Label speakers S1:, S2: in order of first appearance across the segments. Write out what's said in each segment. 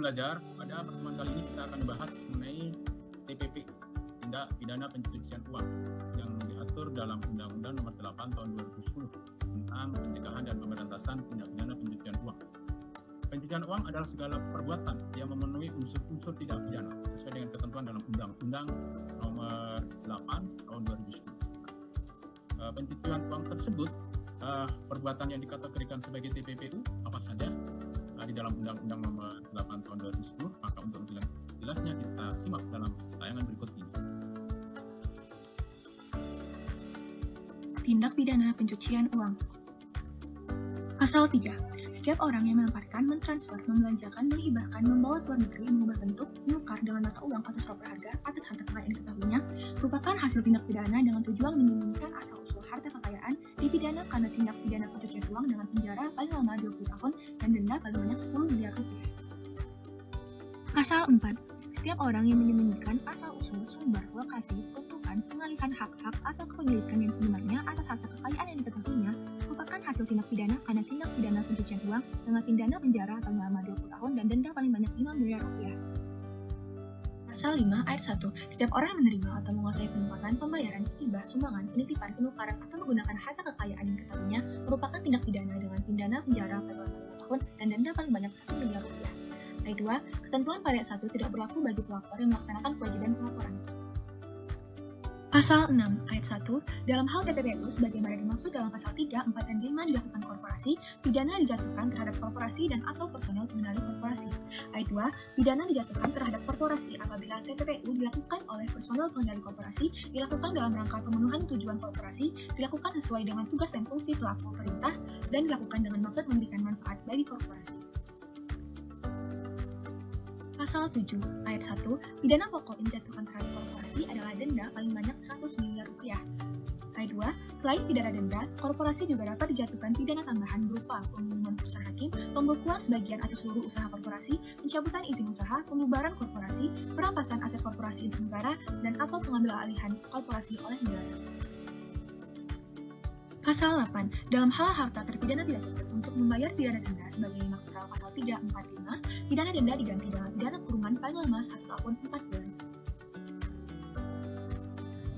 S1: belajar, pada pertemuan kali ini kita akan membahas mengenai TPP, tindak pidana pencucian uang, yang diatur dalam Undang-Undang Nomor 8 Tahun 2010 tentang pencegahan dan pemberantasan tindak pidana pencucian uang. Pencucian uang adalah segala perbuatan yang memenuhi unsur-unsur tidak pidana sesuai dengan ketentuan dalam Undang-Undang Nomor 8 Tahun 2010. Pencucian uang tersebut, perbuatan yang dikategorikan sebagai TPPU apa saja di dalam Undang-Undang Nomor 8 Tahun 2010. Maka untuk lebih jelasnya kita simak dalam tayangan berikut ini.
S2: Tindak pidana pencucian uang. Pasal 3. Setiap orang yang melemparkan, mentransfer, membelanjakan, menghibahkan, membawa ke luar negeri, mengubah bentuk, menukar dengan mata uang atau surat berharga atas harta kekayaan yang diketahuinya, merupakan hasil tindak pidana dengan tujuan menyembunyikan asal-usul harta kekayaan, dipidana karena tindak pidana pencucian uang dengan penjara paling lama 20 tahun dan denda paling banyak 10 miliar rupiah. Pasal 4. Setiap orang yang menyembunyikan asal-usul, sumber, lokasi, peruntukan, pengalihan hak-hak atau kepemilikan yang sebenarnya atas harta kekayaan yang diketahuinya merupakan hasil tindak pidana karena tindak pidana pencucian uang dengan pidana penjara paling lama 20 tahun dan denda paling banyak 5 miliar rupiah. Pasal 5 ayat 1. Setiap orang menerima atau menguasai penempatan, pembayaran, hibah, sumbangan, penitipan, penukaran atau menggunakan harta kekayaan yang diketahuinya merupakan tindak pidana dengan pidana penjara paling lama 5 tahun dan denda paling banyak 1 miliar rupiah. Ayat 2. Ketentuan pada ayat 1 tidak berlaku bagi pelapor yang melaksanakan kewajiban pelaporan. Pasal 6 ayat 1. Dalam hal TPPU sebagaimana dimaksud dalam pasal 3, 4, dan 5 dilakukan korporasi, pidana dijatuhkan terhadap korporasi dan atau personel pengendali korporasi. Ayat 2. Pidana dijatuhkan terhadap korporasi apabila TPPU dilakukan oleh personel pengendali korporasi, dilakukan dalam rangka pemenuhan tujuan korporasi, dilakukan sesuai dengan tugas dan fungsi pelaku perintah, dan dilakukan dengan maksud memberikan manfaat bagi korporasi. Pasal 7 ayat 1. Pidana pokok yang dijatuhkan terhadap korporasi adalah denda paling banyak 100 miliar rupiah. Ayat 2. Selain pidana denda, korporasi juga dapat dijatuhkan pidana tambahan berupa pengumuman putusan hakim, pembekuan sebagian atau seluruh usaha korporasi, pencabutan izin usaha, pembubaran korporasi, perampasan aset korporasi untuk negara, dan atau pengambilan alihan korporasi oleh negara. Pasal 8. Dalam hal harta terpidana tidak cukup untuk membayar pidana denda sebagai dimaksud dalam pasal 3, 4, 5, pidana denda diganti dengan pidana kurungan paling lama 1 tahun 4 bulan.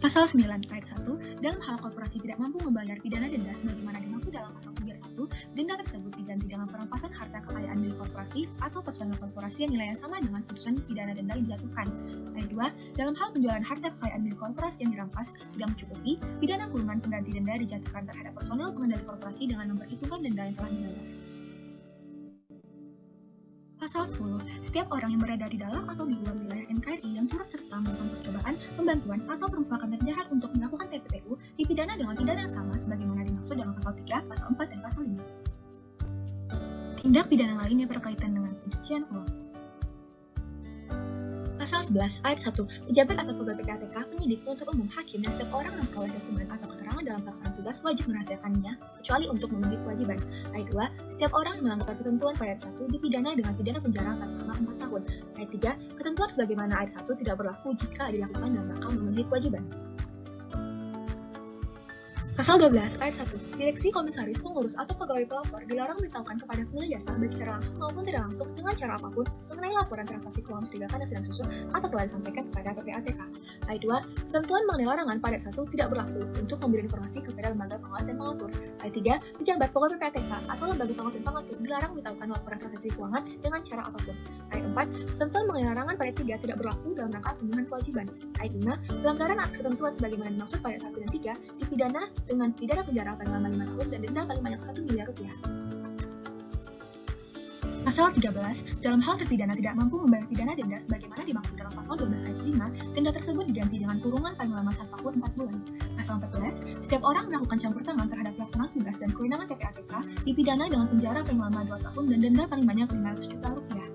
S2: Pasal 9 ayat 1. Dalam hal korporasi tidak mampu membayar pidana denda sebagaimana dimaksud dalam pasal 3.1, denda tersebut diganti dengan perampasan harta kekayaan milik korporasi atau personel korporasi yang nilainya sama dengan putusan pidana denda yang dijatuhkan. Ayat 2. Dalam hal penjualan harta kekayaan milik korporasi yang dirampas tidak mencukupi, pidana kurungan pengganti denda dijatuhkan terhadap personel pengendali korporasi dengan memperhitungkan denda yang telah dibayar. Pasal 10. Setiap orang yang berada di dalam atau di luar wilayah NKRI yang turut serta melakukan percobaan, pembantuan, atau permufakan jahat untuk melakukan TPPU dipidana dengan pidana yang sama sebagaimana dimaksud dalam pasal 3, pasal 4, dan pasal 5. Tindak pidana lain yang berkaitan dengan pencucian uang. Pasal 11 ayat 1. Pejabat atau pegawai PPATK, penyidik, penuntut umum, hakim, dan setiap orang yang memperoleh dokumen atau keterangan dalam pelaksanaan tugas wajib merahasiakannya kecuali untuk memenuhi kewajiban. Ayat 2. Setiap orang yang melanggar ketentuan pada ayat 1 dipidana dengan pidana penjara paling lama 4 tahun. Ayat 3. Ketentuan sebagaimana ayat 1 tidak berlaku jika dilakukan dalam rangka memenuhi kewajiban. Pasal 12 ayat 1. Direksi, komisaris, pengurus, atau pegawai pelapor dilarang memberitahukan kepada penyedia jasa baik secara langsung maupun tidak langsung dengan cara apapun mengenai laporan transaksi keuangan mencurigakan dan sedang susun atau telah disampaikan kepada PPATK. Ayat 2. Ketentuan mengenai larangan pada ayat 1 tidak berlaku untuk memberi informasi kepada lembaga pengawas dan pengatur. Ayat 3. Pejabat pegawai PPATK atau lembaga pengawas dan pengatur dilarang memberitahukan laporan transaksi keuangan dengan cara apapun. Ayat 4. Ketentuan mengenai larangan pada ayat 3 tidak berlaku dalam rangka pemenuhan kewajiban. Ayat 5. Pelanggaran atas ketentuan sebagaimana dimaksud pada ayat 1 dan 3 dipidana dengan pidana penjara paling lama 5 tahun dan denda paling banyak 1 miliar rupiah. Pasal 13. Dalam hal terpidana tidak mampu membayar pidana denda sebagaimana dimaksud dalam pasal 12 ayat 5, denda tersebut diganti dengan kurungan paling lama 1 tahun 4 bulan. Pasal 14. Setiap orang melakukan campur tangan terhadap pelaksanaan tugas dan kewenangan PPATK dipidana dengan penjara paling lama 2 tahun dan denda paling banyak 500 juta rupiah.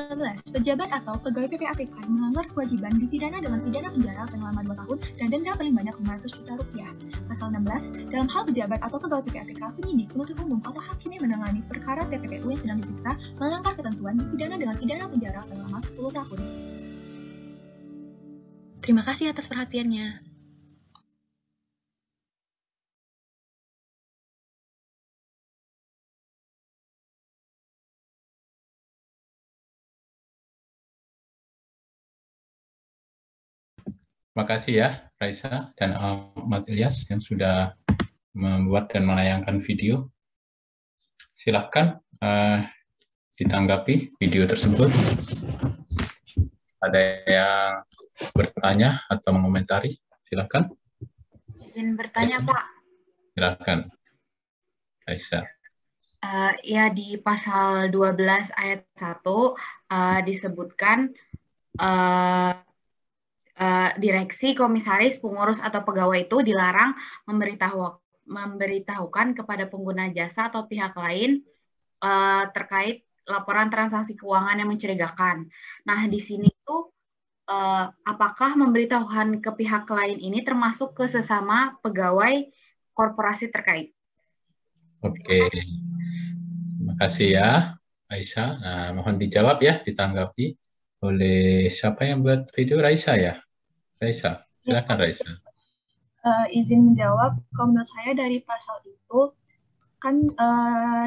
S2: 15. Pejabat atau pegawai PPATK yang melanggar kewajiban dipidana dengan pidana penjara paling lama 2 tahun dan denda paling banyak 500 juta rupiah. Pasal 16. Dalam hal pejabat atau pegawai PPATK, penyidik, penuntut umum, atau hakim yang menangani perkara TPPU yang sedang diperiksa melanggar ketentuan dipidana dengan pidana penjara paling lama 10 tahun. Terima kasih atas perhatiannya.
S1: makasih ya Raisa dan Ahmad Ilyas yang sudah membuat dan menayangkan video. Silahkan ditanggapi video tersebut. Ada yang bertanya atau mengomentari? Silahkan.
S3: Izin bertanya, Pak.
S1: Silahkan, Raisa.
S3: Ya, di pasal 12 ayat 1 disebutkan direksi, komisaris, pengurus, atau pegawai itu dilarang memberitahukan kepada pengguna jasa atau pihak lain terkait laporan transaksi keuangan yang mencurigakan. Nah, di sini tuh apakah memberitahukan ke pihak lain ini termasuk ke sesama pegawai korporasi terkait?
S1: Oke, terima kasih ya, Raisa. Nah, mohon dijawab ya, ditanggapi oleh siapa yang buat video, Raisa ya? Raisa, silakan Raisa.
S2: Izin menjawab, kalau menurut saya dari pasal itu, kan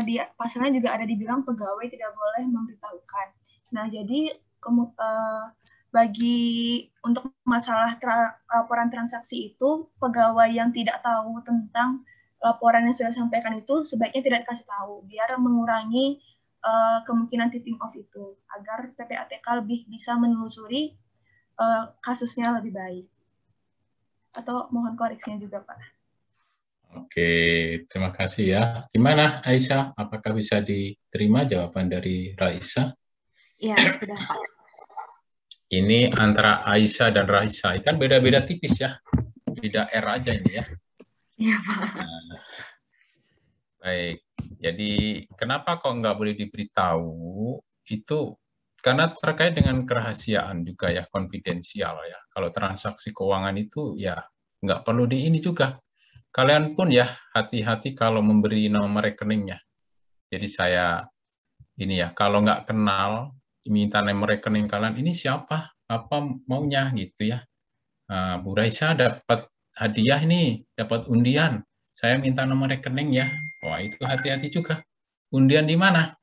S2: di pasalnya juga ada dibilang pegawai tidak boleh memberitahukan. Nah, jadi bagi untuk masalah laporan transaksi itu, pegawai yang tidak tahu tentang laporan yang sudah disampaikan itu sebaiknya tidak dikasih tahu, biar mengurangi kemungkinan tipping off itu, agar PPATK lebih bisa menelusuri kasusnya lebih baik. Atau mohon koreksinya juga, Pak.
S1: Oke, terima kasih ya. Gimana Aisyah, apakah bisa diterima jawaban dari Raisa?
S3: Iya, sudah Pak.
S1: Ini antara Aisyah dan Raisa, kan beda-beda tipis ya. Beda R aja ini ya.
S3: Iya, Pak.
S1: Nah, baik, jadi kenapa kok nggak boleh diberitahu? Itu karena terkait dengan kerahasiaan juga ya, konfidensial ya. Kalau transaksi keuangan itu ya nggak perlu di ini juga. Kalian pun ya hati-hati kalau memberi nomor rekeningnya. Jadi saya ini ya, kalau nggak kenal, minta nomor rekening kalian, ini siapa, apa maunya gitu ya. Bu Raisa dapat hadiah nih, dapat undian. Saya minta nomor rekening ya. Wah, itu hati-hati juga. Undian di mana?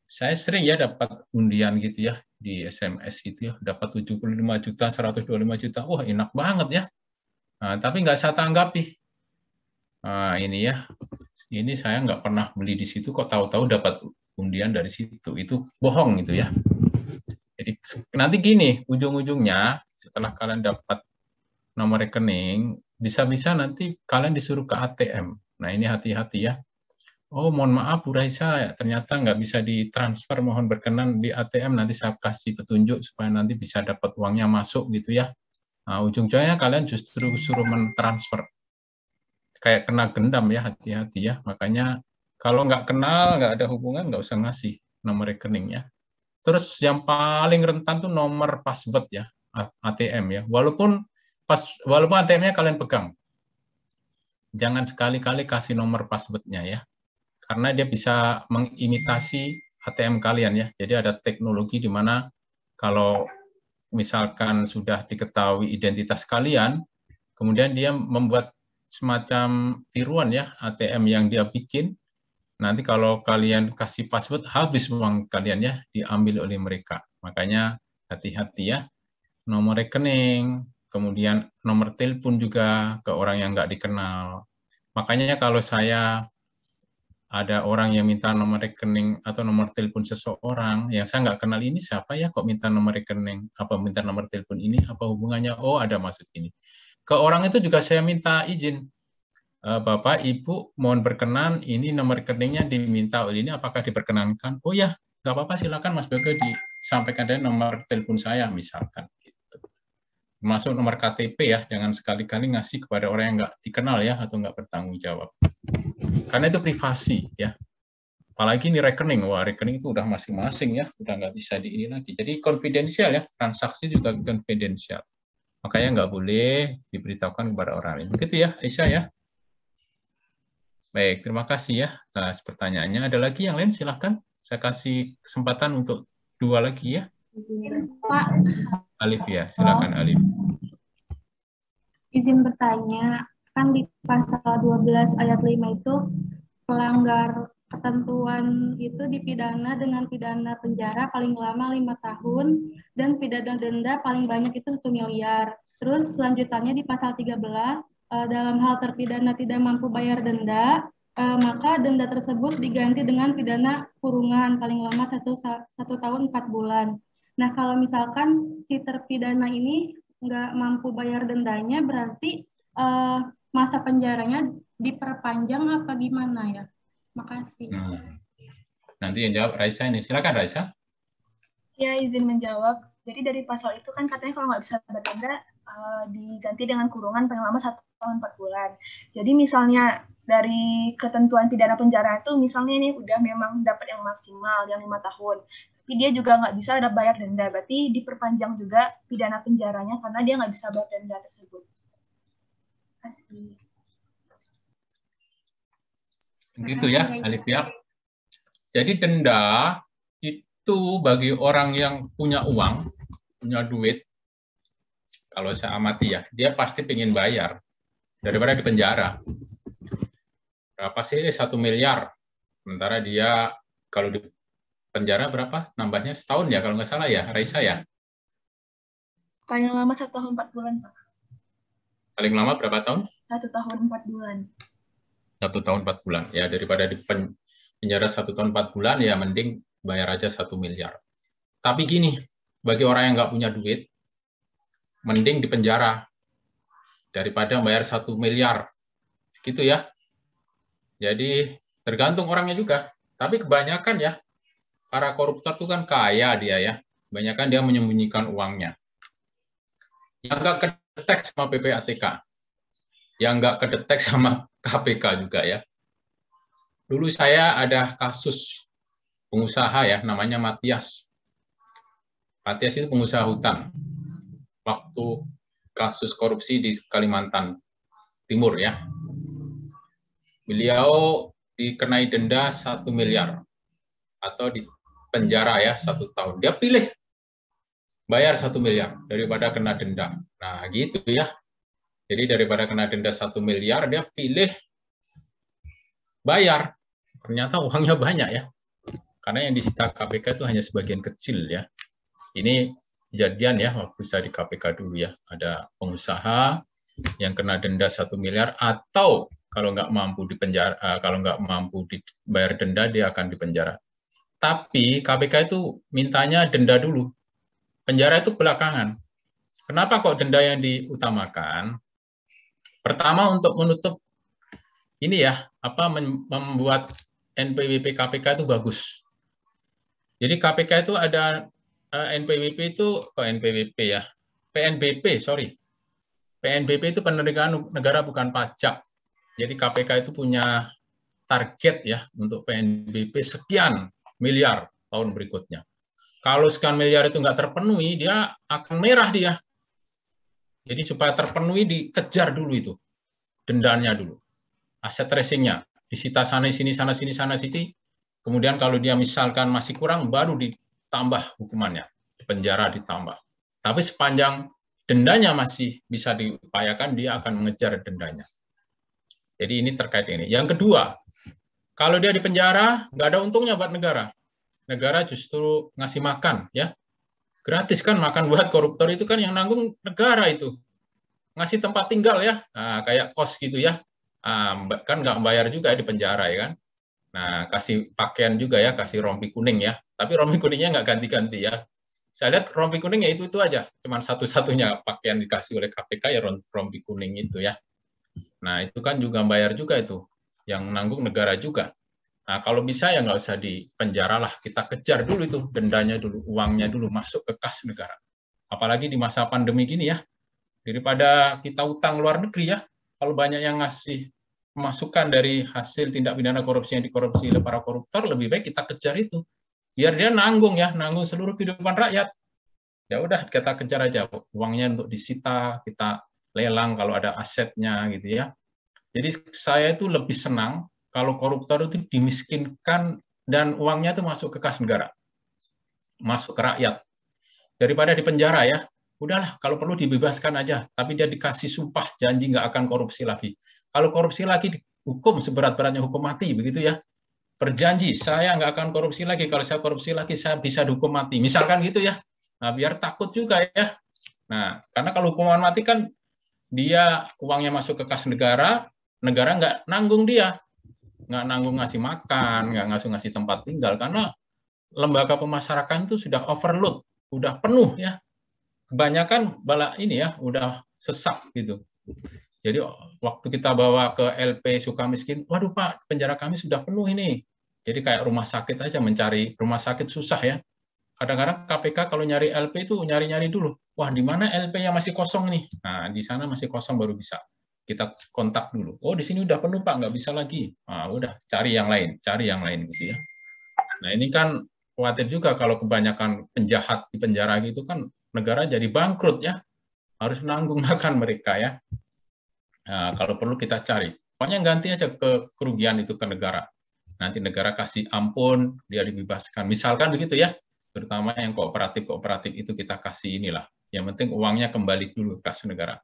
S1: Saya sering ya dapat undian gitu ya, di SMS gitu ya, dapat 75 juta, 125 juta. Wah, enak banget ya. Tapi nggak saya tanggapi. Ini ya, ini saya nggak pernah beli di situ, kok tahu-tahu dapat undian dari situ. Itu bohong gitu ya. Jadi nanti gini, ujung-ujungnya setelah kalian dapat nomor rekening, bisa-bisa nanti kalian disuruh ke ATM. Nah ini hati-hati ya. Oh mohon maaf Bu Raisa, ternyata nggak bisa ditransfer, mohon berkenan di ATM, nanti saya kasih petunjuk supaya nanti bisa dapat uangnya masuk gitu ya. Nah, ujung-ujungnya kalian justru suruh mentransfer. Kayak kena gendam ya, hati-hati ya. Makanya kalau nggak kenal, nggak ada hubungan, nggak usah ngasih nomor rekeningnya. Terus yang paling rentan tuh nomor password ya, ATM ya. Walaupun ATM-nya kalian pegang, jangan sekali-kali kasih nomor password-nya ya. Karena dia bisa mengimitasi ATM kalian ya. Jadi ada teknologi di mana kalau misalkan sudah diketahui identitas kalian, kemudian dia membuat semacam tiruan ya, ATM yang dia bikin. Nanti kalau kalian kasih password, habis uang kalian ya, diambil oleh mereka. Makanya hati-hati ya. Nomor rekening, kemudian nomor telepon juga ke orang yang nggak dikenal. Makanya kalau saya ada orang yang minta nomor rekening atau nomor telepon seseorang, yang saya nggak kenal ini siapa ya, kok minta nomor rekening, apa minta nomor telepon ini, apa hubungannya, oh ada maksud ini. Ke orang itu juga saya minta izin, Bapak, Ibu, mohon berkenan, ini nomor rekeningnya diminta oleh ini, apakah diperkenankan? Oh ya, nggak apa-apa, silakan Mas Bego disampaikan dari nomor telepon saya, misalkan. Gitu. Masuk nomor KTP ya, jangan sekali-kali ngasih kepada orang yang nggak dikenal ya, atau nggak bertanggung jawab. Karena itu privasi ya. Apalagi ini rekening, wah rekening itu udah masing-masing ya, udah nggak bisa di ini lagi. Jadi konfidensial ya, transaksi juga konfidensial. Makanya nggak boleh diberitahukan kepada orang lain. Begitu ya, Aisyah ya. Baik, terima kasih ya atas pertanyaannya. Ada lagi yang lain? Silahkan. Saya kasih kesempatan untuk 2 lagi ya.
S3: Pak.
S1: Alif ya, silakan Alif.
S4: Izin bertanya, kan di pasal 12 ayat 5 itu pelanggar ketentuan itu dipidana dengan pidana penjara paling lama 5 tahun dan pidana denda paling banyak itu 1 miliar. Terus lanjutannya di pasal 13, dalam hal terpidana tidak mampu bayar denda, maka denda tersebut diganti dengan pidana kurungan paling lama 1 tahun 4 bulan. Nah, kalau misalkan si terpidana ini nggak mampu bayar dendanya, berarti masa penjaranya diperpanjang apa gimana ya? Makasih.
S1: Nanti yang jawab Raisa ini. Silakan Raisa.
S2: Ya, izin menjawab. Jadi dari pasal itu kan katanya kalau nggak bisa bayar denda, diganti dengan kurungan paling lama 1 tahun 4 bulan. Jadi misalnya dari ketentuan pidana penjara itu misalnya ini udah memang dapat yang maksimal yang 5 tahun. Tapi dia juga nggak bisa ada bayar denda. Berarti diperpanjang juga pidana penjaranya karena dia nggak bisa bayar denda tersebut. Kasih.
S1: Begitu ya, Alifia. Jadi denda itu bagi orang yang punya uang, punya duit, kalau saya amati ya, dia pasti ingin bayar daripada di penjara. Berapa sih? 1 miliar. Sementara dia kalau di penjara berapa? Nambahnya setahun ya, kalau nggak salah ya, Raisa ya?
S2: Paling lama 1 tahun 4 bulan, Pak.
S1: Paling lama berapa tahun?
S2: 1 tahun 4 bulan.
S1: 1 tahun 4 bulan. Ya, daripada di penjara 1 tahun 4 bulan, ya mending bayar aja 1 miliar. Tapi gini, bagi orang yang nggak punya duit, mending di penjara daripada bayar 1 miliar. Gitu ya. Jadi tergantung orangnya juga. Tapi kebanyakan ya, para koruptor itu kan kaya dia ya. Kebanyakan dia menyembunyikan uangnya. Yang nggak kedetek sama PPATK. Yang nggak kedetek sama KPK juga ya. Dulu saya ada kasus pengusaha ya, namanya Matias. Matias itu pengusaha hutan. Waktu kasus korupsi di Kalimantan Timur ya. Beliau dikenai denda 1 miliar atau di penjara ya 1 tahun. Dia pilih bayar 1 miliar daripada kena denda. Nah gitu ya. Jadi daripada kena denda 1 miliar, dia pilih bayar. Ternyata uangnya banyak ya. Karena yang disita KPK itu hanya sebagian kecil ya. Ini kejadian ya waktu saya di KPK dulu ya, ada pengusaha yang kena denda 1 miliar atau kalau nggak mampu dipenjara, kalau nggak mampu dibayar denda dia akan dipenjara. Tapi KPK itu mintanya denda dulu, penjara itu belakangan. Kenapa kok denda yang diutamakan? Pertama untuk menutup ini ya, membuat NPWP KPK itu bagus. Jadi KPK itu ada NPWP itu NPWP ya, PNBP sorry. PNBP itu penerimaan negara bukan pajak. Jadi KPK itu punya target ya untuk PNBP sekian miliar tahun berikutnya. Kalau sekian miliar itu nggak terpenuhi, dia akan merah dia. Jadi supaya terpenuhi dikejar dulu itu dendanya dulu, aset tracingnya disita sana sini sana sini sana sini. Kemudian kalau dia misalkan masih kurang, baru ditambah hukumannya, di penjara ditambah. Tapi sepanjang dendanya masih bisa diupayakan, dia akan mengejar dendanya. Jadi ini terkait ini. Yang kedua, kalau dia di penjara, nggak ada untungnya buat negara. Negara justru ngasih makan, ya. Gratis kan makan buat koruptor itu kan yang nanggung negara itu. Ngasih tempat tinggal ya, nah, kayak kos gitu ya. Kan nggak bayar juga di penjara ya kan. Nah, kasih pakaian juga ya, kasih rompi kuning ya. Tapi rompi kuningnya nggak ganti-ganti ya. Saya lihat rompi kuningnya itu aja. Cuman satu-satunya pakaian dikasih oleh KPK ya rompi kuning itu ya. Nah, itu kan juga bayar juga itu. Yang nanggung negara juga. Nah, kalau bisa ya nggak usah di penjara lah. Kita kejar dulu itu, dendanya dulu, uangnya dulu, masuk ke kas negara. Apalagi di masa pandemi gini ya. Daripada kita utang luar negeri ya. Kalau banyak yang ngasih masukan dari hasil tindak pidana korupsi yang dikorupsi oleh para koruptor, lebih baik kita kejar itu. Biar dia nanggung ya, nanggung seluruh kehidupan rakyat. Ya udah kita kejar aja uangnya untuk disita, kita lelang kalau ada asetnya gitu ya. Jadi saya itu lebih senang kalau koruptor itu dimiskinkan dan uangnya itu masuk ke kas negara. Masuk ke rakyat. Daripada di penjara ya. Udahlah, kalau perlu dibebaskan aja, tapi dia dikasih sumpah janji nggak akan korupsi lagi. Kalau korupsi lagi dihukum seberat-beratnya hukum mati, begitu ya. Berjanji, saya nggak akan korupsi lagi. Kalau saya korupsi lagi, saya bisa dihukum mati. Misalkan gitu ya. Nah, biar takut juga ya. Nah, karena kalau hukuman mati kan dia uangnya masuk ke kas negara, negara nggak nanggung dia, nggak nanggung ngasih makan, nggak ngasih tempat tinggal, karena lembaga pemasyarakatan itu sudah overload, udah penuh ya. Kebanyakan ini ya, udah sesak gitu. Jadi waktu kita bawa ke LP Sukamiskin, waduh Pak, penjara kami sudah penuh ini. Jadi kayak rumah sakit aja, mencari rumah sakit susah ya. Kadang-kadang KPK kalau nyari LP itu nyari-nyari dulu. Wah, di mana LP-nya masih kosong nih? Nah, di sana masih kosong baru bisa. Kita kontak dulu. Oh, di sini udah penuh Pak, nggak bisa lagi. Nah, udah, cari yang lain gitu ya. Nah, ini kan khawatir juga kalau kebanyakan penjahat di penjara gitu kan, negara jadi bangkrut ya. Harus nanggung makan mereka ya. Nah, kalau perlu kita cari. Pokoknya ganti aja ke kerugian itu ke negara. Nanti negara kasih ampun, dia dibebaskan. Misalkan begitu ya. Terutama yang kooperatif itu kita kasih inilah. Yang penting uangnya kembali dulu ke kas negara.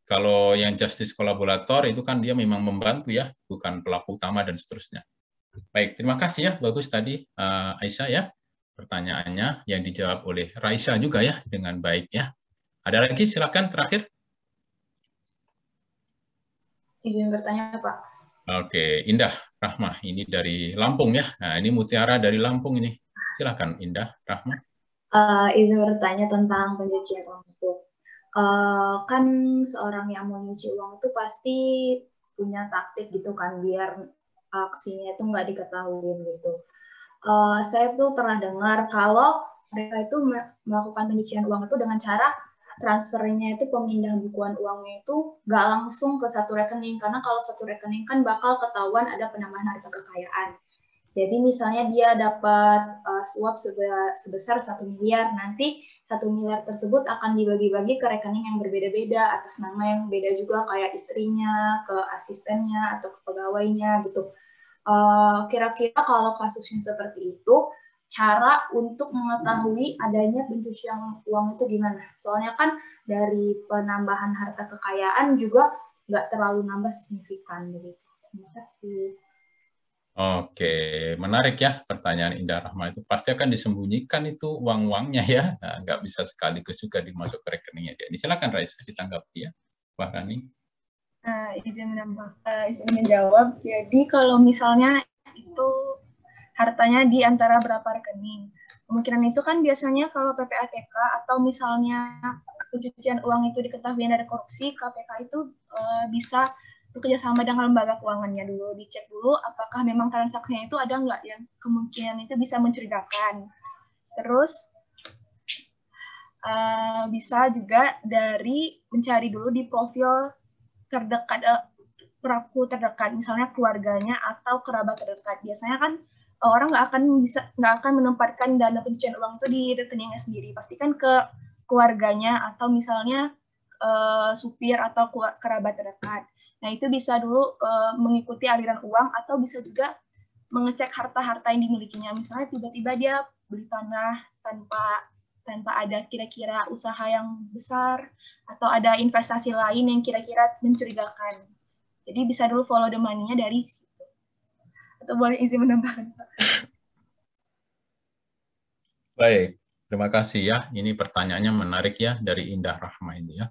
S1: Kalau yang justice kolaborator itu kan dia memang membantu ya, bukan pelaku utama dan seterusnya. Baik, terima kasih ya. Bagus tadi Aisyah ya. Pertanyaannya yang dijawab oleh Raisa juga ya, dengan baik ya. Ada lagi, silakan terakhir.
S3: Izin bertanya, Pak.
S1: Oke, Indah Rahmah, ini dari Lampung ya. Nah, ini Mutiara dari Lampung ini. Silakan, Indah Rahmah.
S3: Izin bertanya tentang pencucian uang itu. Kan seorang yang mau nyuci uang itu pasti punya taktik gitu kan, biar aksinya itu nggak diketahui gitu. Saya tuh pernah dengar kalau mereka itu melakukan pencucian uang itu dengan cara transfernya itu pemindah bukuan uangnya itu nggak langsung ke satu rekening, karena kalau satu rekening kan bakal ketahuan ada penambahan harta kekayaan. Jadi misalnya dia dapat suap sebesar 1 miliar, nanti 1 miliar tersebut akan dibagi-bagi ke rekening yang berbeda-beda atas nama yang beda juga, kayak istrinya, ke asistennya, atau ke pegawainya gitu. Kira-kira kalau kasusnya seperti itu, cara untuk mengetahui adanya pencucian uang itu gimana? Soalnya kan dari penambahan harta kekayaan juga nggak terlalu nambah signifikan begitu. Terima kasih.
S1: Oke, menarik ya pertanyaan Indah Rahma itu. Pasti akan disembunyikan itu uang-uangnya ya, nah, nggak bisa sekaligus juga dimasuk ke rekeningnya dia. Ini silakan Raisa ditanggapi ya, Pak Rani.
S2: Izin menjawab. Jadi kalau misalnya itu hartanya di antara berapa rekening, kemungkinan itu kan biasanya kalau PPATK atau misalnya pencucian uang itu diketahui dari korupsi, KPK itu bisa bekerja sama dengan lembaga keuangannya dulu, dicek dulu apakah memang transaksinya itu ada nggak yang kemungkinan itu bisa mencurigakan. Terus bisa juga dari mencari dulu di profil terdekat, pelaku terdekat, misalnya keluarganya atau kerabat terdekat. Biasanya kan orang nggak akan menempatkan dana pencucian uang itu di rekeningnya sendiri, pastikan ke keluarganya atau misalnya supir atau kerabat terdekat. Nah, itu bisa dulu mengikuti aliran uang, atau bisa juga mengecek harta-harta yang dimilikinya. Misalnya tiba-tiba dia beli tanah tanpa ada kira-kira usaha yang besar, atau ada investasi lain yang kira-kira mencurigakan. Jadi bisa dulu follow the money-nya dari situ. Atau boleh izin menambahkan, Pak?
S1: Baik, terima kasih ya. Ini pertanyaannya menarik ya dari Indah Rahma ini ya.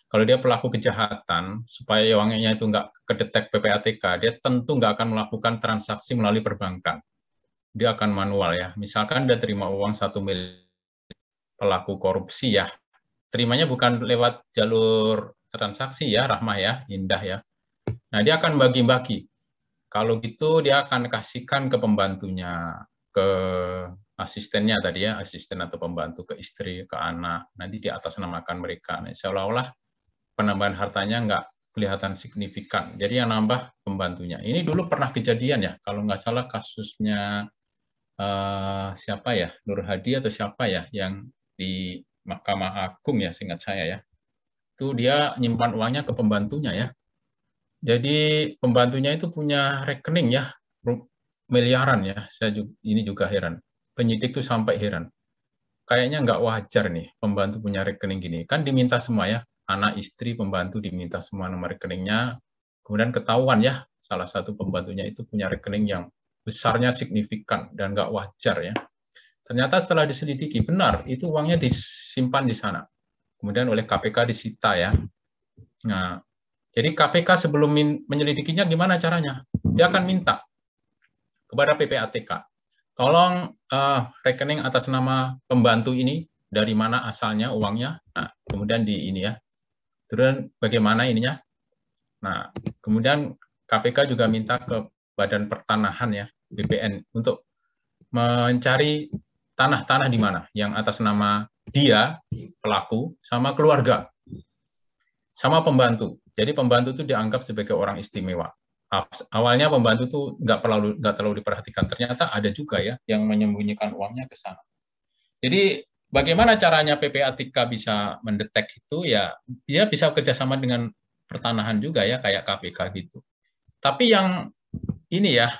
S1: Kalau dia pelaku kejahatan, supaya uangnya itu nggak kedetek PPATK, dia tentu nggak akan melakukan transaksi melalui perbankan. Dia akan manual ya. Misalkan dia terima uang 1 miliar, pelaku korupsi ya, terimanya bukan lewat jalur transaksi ya, Rahmah ya, Indah ya. Nah, dia akan bagi-bagi. Kalau gitu dia akan kasihkan ke pembantunya, ke asistennya tadi ya, asisten atau pembantu, ke istri, ke anak. Nanti di atas namakan mereka. Nah, seolah-olah penambahan hartanya nggak kelihatan signifikan. Jadi yang nambah pembantunya. Ini dulu pernah kejadian ya, kalau nggak salah kasusnya siapa ya, Nur Hadi atau siapa ya, yang di Mahkamah Agung ya, seingat saya ya. Itu dia nyimpan uangnya ke pembantunya ya. Jadi pembantunya itu punya rekening ya, miliaran ya. Ini juga heran. Penyidik tuh sampai heran. Kayaknya nggak wajar nih pembantu punya rekening gini. Kan diminta semua ya, anak, istri, pembantu diminta semua nomor rekeningnya. Kemudian ketahuan ya, salah satu pembantunya itu punya rekening yang besarnya signifikan dan nggak wajar ya. Ternyata setelah diselidiki, benar, itu uangnya disimpan di sana. kemudian oleh KPK disita ya. Nah, jadi KPK sebelum menyelidikinya gimana caranya? Dia akan minta kepada PPATK, tolong rekening atas nama pembantu ini dari mana asalnya uangnya. Nah, kemudian di ini ya. Terus bagaimana ininya? Nah, kemudian KPK juga minta ke Badan Pertanahan ya, BPN, untuk mencari tanah-tanah di mana yang atas nama dia, pelaku, sama keluarga, sama pembantu. Jadi pembantu itu dianggap sebagai orang istimewa. Awalnya pembantu itu nggak terlalu diperhatikan. Ternyata ada juga ya yang menyembunyikan uangnya ke sana. Jadi bagaimana caranya PPATK bisa mendetek itu? Ya, dia bisa kerjasama dengan pertanahan juga ya, kayak KPK gitu. Tapi yang ini ya,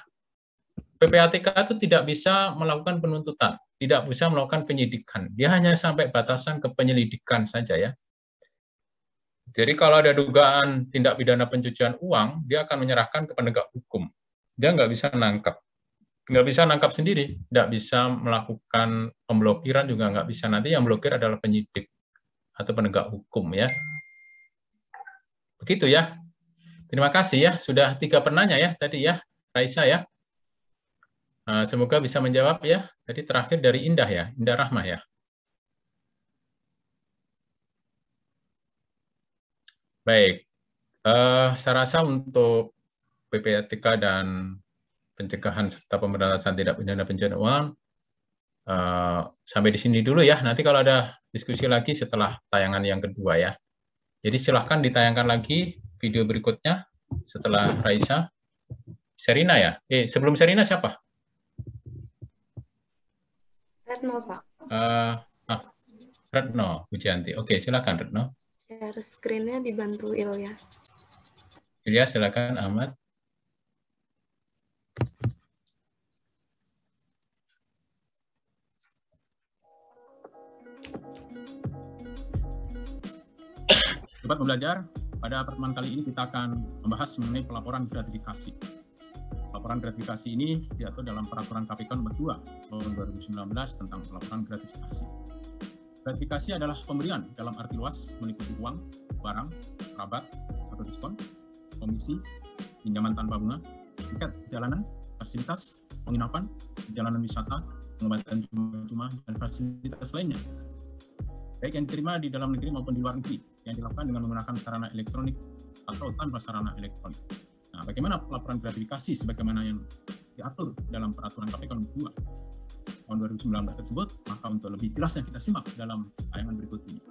S1: PPATK itu tidak bisa melakukan penuntutan, tidak bisa melakukan penyidikan. Dia hanya sampai batasan ke penyelidikan saja ya. Jadi kalau ada dugaan tindak pidana pencucian uang, dia akan menyerahkan ke penegak hukum. Dia nggak bisa nangkap. Nggak bisa nangkap sendiri, nggak bisa melakukan pemblokiran juga nggak bisa. Nanti yang blokir adalah penyidik atau penegak hukum ya. Begitu ya. Terima kasih ya, sudah 3 penanya ya tadi ya, Raisa ya. Semoga bisa menjawab ya. Tadi terakhir dari Indah ya, Indah Rahmah ya. Baik, saya rasa untuk PPATK dan pencegahan serta pemberantasan tindak pidana pencucian uang sampai di sini dulu ya. Nanti kalau ada diskusi lagi setelah tayangan yang kedua ya. Jadi silahkan ditayangkan lagi video berikutnya setelah Raisa. Serina ya? Sebelum Serina siapa?
S5: Retno, Pak.
S1: Retno Pujianti. Oke, silakan Retno.
S5: Share screen-nya dibantu Ilyas.
S1: Ilyas, silakan Ahmad. Sobat Belajar, pada pertemuan kali ini kita akan membahas mengenai pelaporan gratifikasi. Pelaporan gratifikasi ini diatur dalam Peraturan KPK Nomor 2 Tahun 2019 tentang pelaporan gratifikasi. Gratifikasi adalah pemberian dalam arti luas meliputi uang, barang, rabat, atau diskon, komisi, pinjaman tanpa bunga, tiket perjalanan, fasilitas, penginapan, perjalanan wisata, pengobatan cuma-cuma, dan fasilitas lainnya, baik yang diterima di dalam negeri maupun di luar negeri, yang dilakukan dengan menggunakan sarana elektronik atau tanpa sarana elektronik. Nah, bagaimana pelaporan gratifikasi sebagaimana yang diatur dalam Peraturan KPK Nomor 2 Tahun 2019 tersebut? Maka untuk lebih jelasnya kita simak dalam tayangan berikut ini.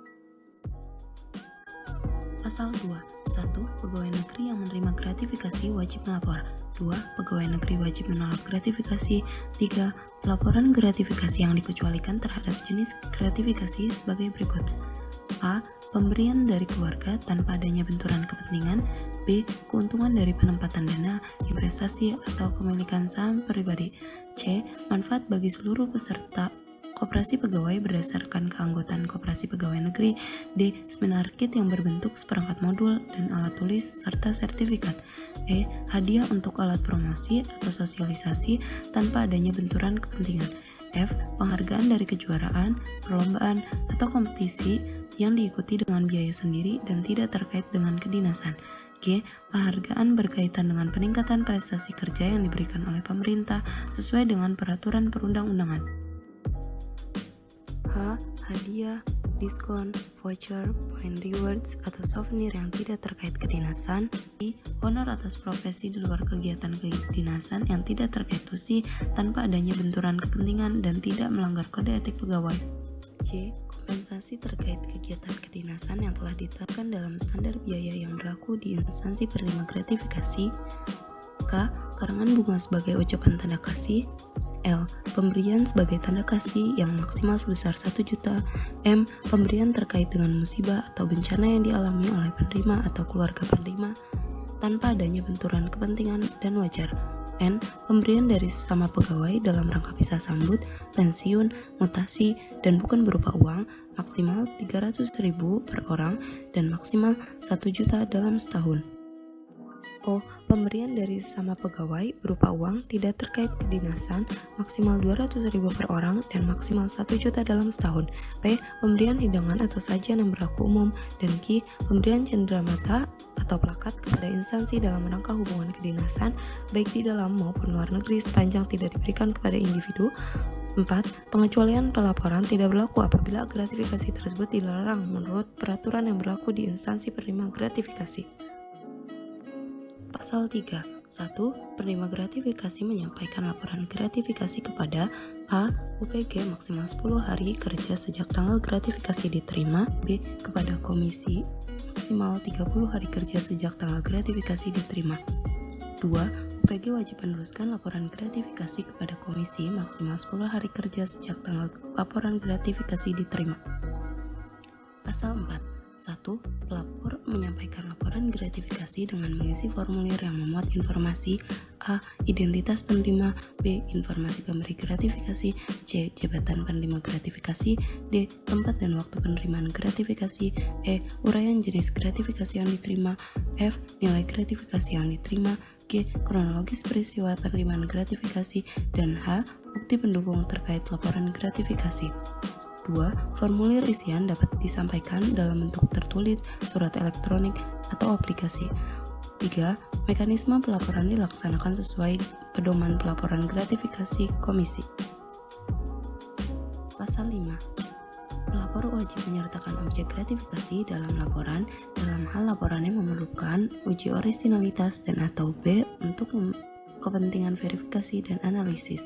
S6: Pasal 2. 1. Pegawai negeri yang menerima gratifikasi wajib melapor. 2. Pegawai negeri wajib menolak gratifikasi. 3. Pelaporan gratifikasi yang dikecualikan terhadap jenis gratifikasi sebagai berikut. A. Pemberian dari keluarga tanpa adanya benturan kepentingan. B. Keuntungan dari penempatan dana, investasi, atau kepemilikan saham pribadi. C. Manfaat bagi seluruh peserta koperasi pegawai berdasarkan keanggotaan koperasi pegawai negeri. D. Seminar kit yang berbentuk seperangkat modul dan alat tulis serta sertifikat. E. Hadiah untuk alat promosi atau sosialisasi tanpa adanya benturan kepentingan. F. Penghargaan dari kejuaraan, perlombaan, atau kompetisi yang diikuti dengan biaya sendiri dan tidak terkait dengan kedinasan. G. Penghargaan berkaitan dengan peningkatan prestasi kerja yang diberikan oleh pemerintah sesuai dengan peraturan perundang-undangan. H. Hadiah, diskon, voucher, point rewards, atau souvenir yang tidak terkait kedinasan. I. Honor atas profesi di luar kegiatan kedinasan yang tidak terkait tusi tanpa adanya benturan kepentingan dan tidak melanggar kode etik pegawai. J. Kompensasi terkait kegiatan kedinasan yang telah ditetapkan dalam standar biaya yang berlaku di instansi penerima gratifikasi. K. Karangan bunga sebagai ucapan tanda kasih. L. Pemberian sebagai tanda kasih yang maksimal sebesar 1 juta. M. Pemberian terkait dengan musibah atau bencana yang dialami oleh penerima atau keluarga penerima tanpa adanya benturan kepentingan dan wajar. N. Pemberian dari sesama pegawai dalam rangka pisah sambut, pensiun, mutasi, dan bukan berupa uang, maksimal 300.000 per orang dan maksimal 1 juta dalam setahun. O. Pemberian dari sesama pegawai berupa uang tidak terkait kedinasan maksimal 200.000 per orang dan maksimal 1 juta dalam setahun. P. Pemberian hidangan atau sajian yang berlaku umum. Dan Q. Pemberian cenderamata atau plakat kepada instansi dalam rangka hubungan kedinasan baik di dalam maupun luar negeri sepanjang tidak diberikan kepada individu. 4. Pengecualian pelaporan tidak berlaku apabila gratifikasi tersebut dilarang menurut peraturan yang berlaku di instansi penerima gratifikasi. Pasal 3. 1. Penerima gratifikasi menyampaikan laporan gratifikasi kepada A. UPG maksimal 10 hari kerja sejak tanggal gratifikasi diterima. B. Kepada komisi maksimal 30 hari kerja sejak tanggal gratifikasi diterima. 2. UPG wajib meneruskan laporan gratifikasi kepada komisi maksimal 10 hari kerja sejak tanggal laporan gratifikasi diterima. Pasal 4. 1. Pelapor menyampaikan laporan gratifikasi dengan mengisi formulir yang memuat informasi A. Identitas penerima, B. Informasi pemberi gratifikasi, C. Jabatan penerima gratifikasi, D. Tempat dan waktu penerimaan gratifikasi, E. Uraian jenis gratifikasi yang diterima, F. Nilai gratifikasi yang diterima, G. Kronologis peristiwa penerimaan gratifikasi, dan H. Bukti pendukung terkait laporan gratifikasi. 2. Formulir isian dapat disampaikan dalam bentuk tertulis, surat elektronik, atau aplikasi. 3. Mekanisme pelaporan dilaksanakan sesuai pedoman pelaporan gratifikasi komisi. Pasal 5. Pelapor wajib menyertakan objek gratifikasi dalam laporan dalam hal laporannya memerlukan uji orisinalitas dan atau B untuk kepentingan verifikasi dan analisis.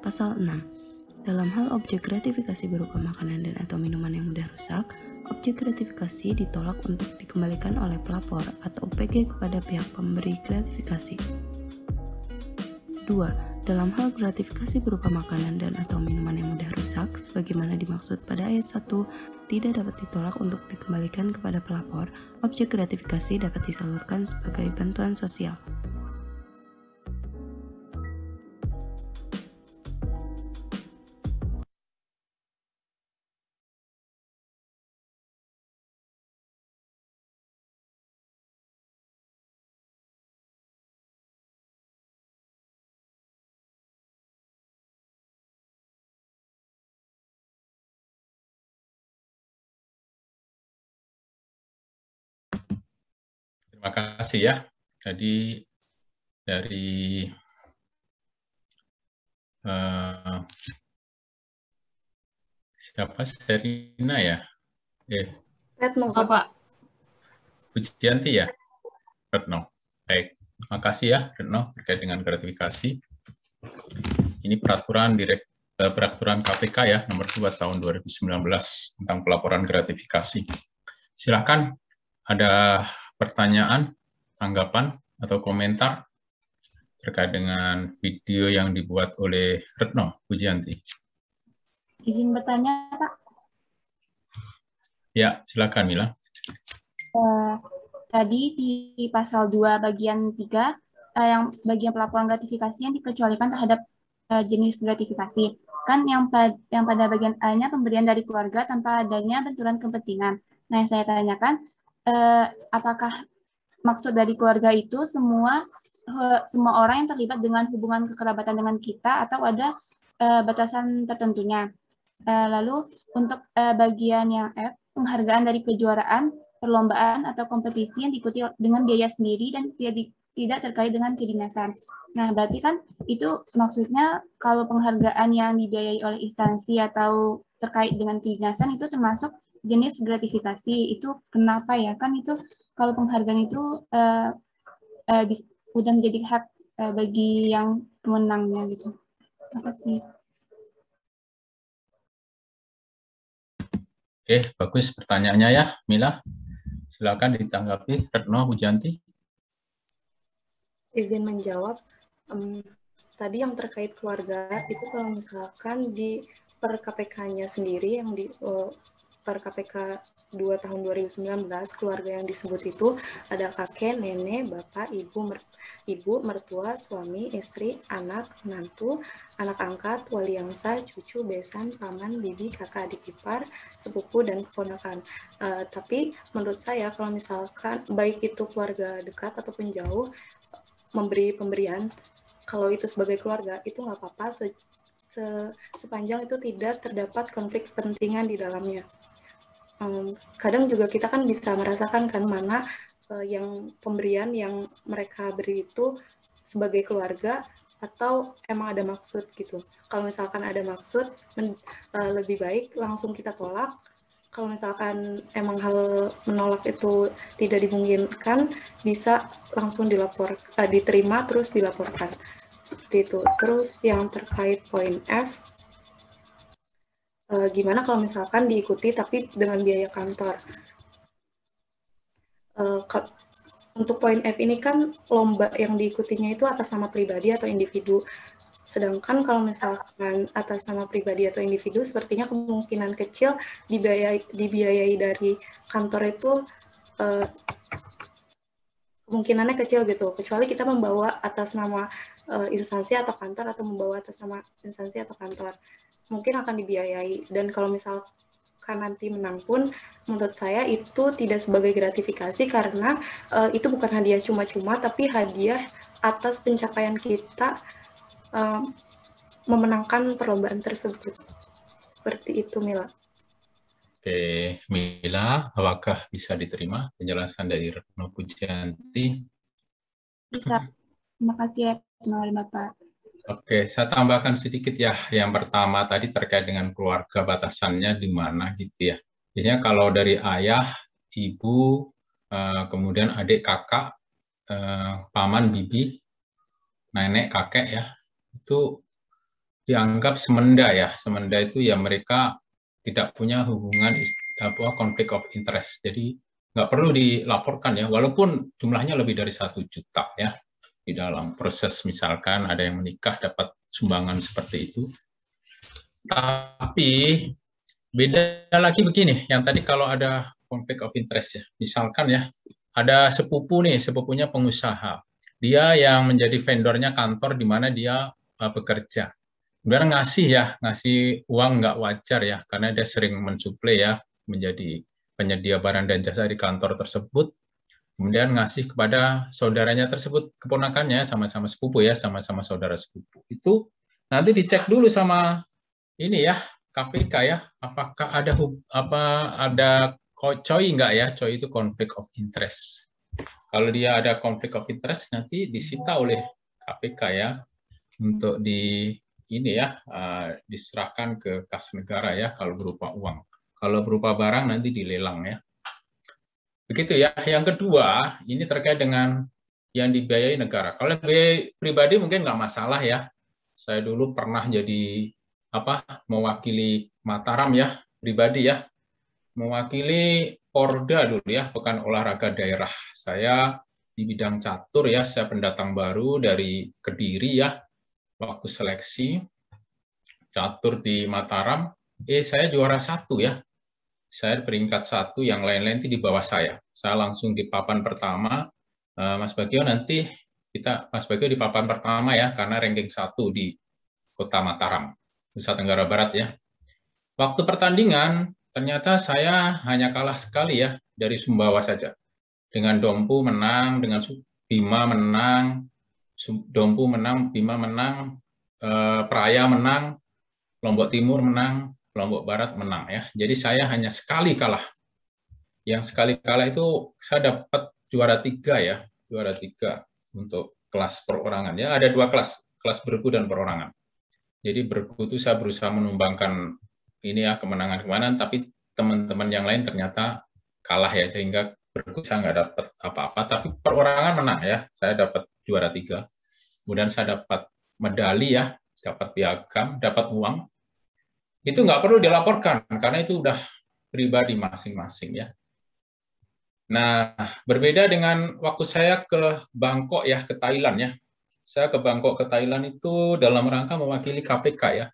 S6: Pasal 6. Dalam hal objek gratifikasi berupa makanan dan atau minuman yang mudah rusak, objek gratifikasi ditolak untuk dikembalikan oleh pelapor atau UPG kepada pihak pemberi gratifikasi. 2. Dalam hal gratifikasi berupa makanan dan atau minuman yang mudah rusak, sebagaimana dimaksud pada ayat 1, tidak dapat ditolak untuk dikembalikan kepada pelapor, objek gratifikasi dapat disalurkan sebagai bantuan sosial.
S1: Terima kasih ya. Jadi dari siapa? Serina ya?
S5: Retno,
S3: Pak.
S1: Pujianti ya? Retno. Baik. Terima kasih ya, Retno, terkait dengan gratifikasi. Ini peraturan KPK ya, nomor 2 tahun 2019 tentang pelaporan gratifikasi. Silakan ada pertanyaan, tanggapan, atau komentar terkait dengan video yang dibuat oleh Retno Pujianti.
S7: Izin bertanya, Pak.
S1: Ya, silakan Mila.
S7: Tadi di pasal 2 bagian 3, yang bagian pelaporan gratifikasi yang dikecualikan terhadap jenis gratifikasi. Kan yang pada bagian A-nya pemberian dari keluarga tanpa adanya benturan kepentingan. Nah, yang saya tanyakan, apakah maksud dari keluarga itu semua orang yang terlibat dengan hubungan kekerabatan dengan kita atau ada batasan tertentunya. Lalu untuk bagian yang F, penghargaan dari kejuaraan, perlombaan atau kompetisi yang diikuti dengan biaya sendiri dan tidak terkait dengan kedinasan. Nah, berarti kan itu maksudnya kalau penghargaan yang dibiayai oleh instansi atau terkait dengan kedinasan itu termasuk jenis gratifikasi. Itu kenapa ya? Kan itu kalau penghargaan itu udah menjadi hak bagi yang pemenangnya gitu. Terima kasih.
S1: Oke, bagus pertanyaannya ya, Mila. Silakan ditanggapi, Retno Pujianti.
S5: izin menjawab. Tadi yang terkait keluarga itu kalau misalkan di per KPK-nya sendiri yang di Laskar KPK 2 tahun 2019, keluarga yang disebut itu ada kakek, nenek, bapak, ibu, mertua, suami, istri, anak, menantu, anak angkat, wali yang sah, cucu, besan, paman, bibi, kakak, adik ipar, sepupu, dan keponakan. Tapi menurut saya kalau misalkan baik itu keluarga dekat ataupun jauh, memberi pemberian, kalau itu sebagai keluarga, itu nggak apa-apa sepanjang itu tidak terdapat konflik kepentingan di dalamnya. Kadang juga kita kan bisa merasakan kan mana yang pemberian yang mereka beri itu sebagai keluarga atau emang ada maksud gitu. Kalau misalkan ada maksud, lebih baik langsung kita tolak. Kalau misalkan emang hal menolak itu tidak dimungkinkan, bisa langsung diterima terus dilaporkan. Seperti itu. Terus yang terkait poin F, gimana kalau misalkan diikuti tapi dengan biaya kantor? Untuk poin F ini kan lomba yang diikutinya itu atas nama pribadi atau individu. Sedangkan kalau misalkan atas nama pribadi atau individu, sepertinya kemungkinan kecil dibiayai dari kantor itu kemungkinannya kecil gitu, kecuali kita membawa atas nama instansi atau kantor atau membawa atas nama instansi atau kantor, mungkin akan dibiayai. Dan kalau misalkan nanti menang pun, menurut saya itu tidak sebagai gratifikasi karena itu bukan hadiah cuma-cuma, tapi hadiah atas pencapaian kita memenangkan perlombaan tersebut. Seperti itu, Mila.
S1: Oke, Mila, apakah bisa diterima penjelasan dari Retno Pujianti?
S7: Bisa. Terima kasih ya, Bapak.
S1: Oke, saya tambahkan sedikit ya. Yang pertama tadi terkait dengan keluarga, batasannya di mana gitu ya. Biasanya kalau dari ayah, ibu, kemudian adik, kakak, paman, bibi, nenek, kakek ya, itu dianggap semenda ya. Semenda itu ya mereka tidak punya hubungan konflik of interest. Jadi nggak perlu dilaporkan ya, walaupun jumlahnya lebih dari 1 juta ya. Di dalam proses misalkan ada yang menikah dapat sumbangan seperti itu. Tapi beda lagi begini, yang tadi kalau ada konflik of interest ya, misalkan ya, ada sepupu nih, sepupunya pengusaha. Dia yang menjadi vendornya kantor di mana dia bekerja. Kemudian ngasih uang nggak wajar ya, karena dia sering mensuplai ya, menjadi penyedia barang dan jasa di kantor tersebut. Kemudian ngasih kepada saudaranya tersebut, keponakannya, sama-sama sepupu ya, sama-sama saudara sepupu. Itu nanti dicek dulu sama ini ya, KPK ya, apakah ada COI nggak ya? COI itu conflict of interest. Kalau dia ada conflict of interest, nanti disita oleh KPK ya, untuk diserahkan ke kas negara ya, kalau berupa uang. Kalau berupa barang nanti dilelang ya. Begitu ya. Yang kedua, ini terkait dengan yang dibiayai negara. Kalau biaya pribadi mungkin nggak masalah ya. Saya dulu pernah jadi mewakili Mataram ya, pribadi ya. Mewakili Porda dulu ya, Pekan Olahraga Daerah. Saya di bidang catur ya, saya pendatang baru dari Kediri ya. Waktu seleksi catur di Mataram, saya juara 1 ya. Saya peringkat 1, yang lain-lain itu di bawah saya. Saya langsung di papan pertama. Mas Bagio nanti Mas Bagio di papan pertama ya, karena ranking 1 di Kota Mataram, Nusa Tenggara Barat ya. Waktu pertandingan ternyata saya hanya kalah sekali ya dari Sumbawa saja. Dengan Dompu menang, dengan Bima menang, Dompu menang, Bima menang, Praia menang, Lombok Timur menang, Lombok Barat menang ya. Jadi saya hanya sekali kalah. Yang sekali kalah itu saya dapat juara 3 ya, juara 3 untuk kelas perorangan ya. Ada 2 kelas bergu dan perorangan. Jadi bergu itu saya berusaha menumbangkan ini ya, kemenangan-kemenangan, tapi teman-teman yang lain ternyata kalah ya, sehingga bergu saya nggak dapat apa-apa, tapi perorangan menang ya. Saya dapat juara 3. Kemudian saya dapat medali ya, dapat piagam, dapat uang. Itu nggak perlu dilaporkan, karena itu udah pribadi masing-masing ya. Nah, berbeda dengan waktu saya ke Bangkok ya, ke Thailand ya. Saya ke Bangkok, ke Thailand itu dalam rangka mewakili KPK ya.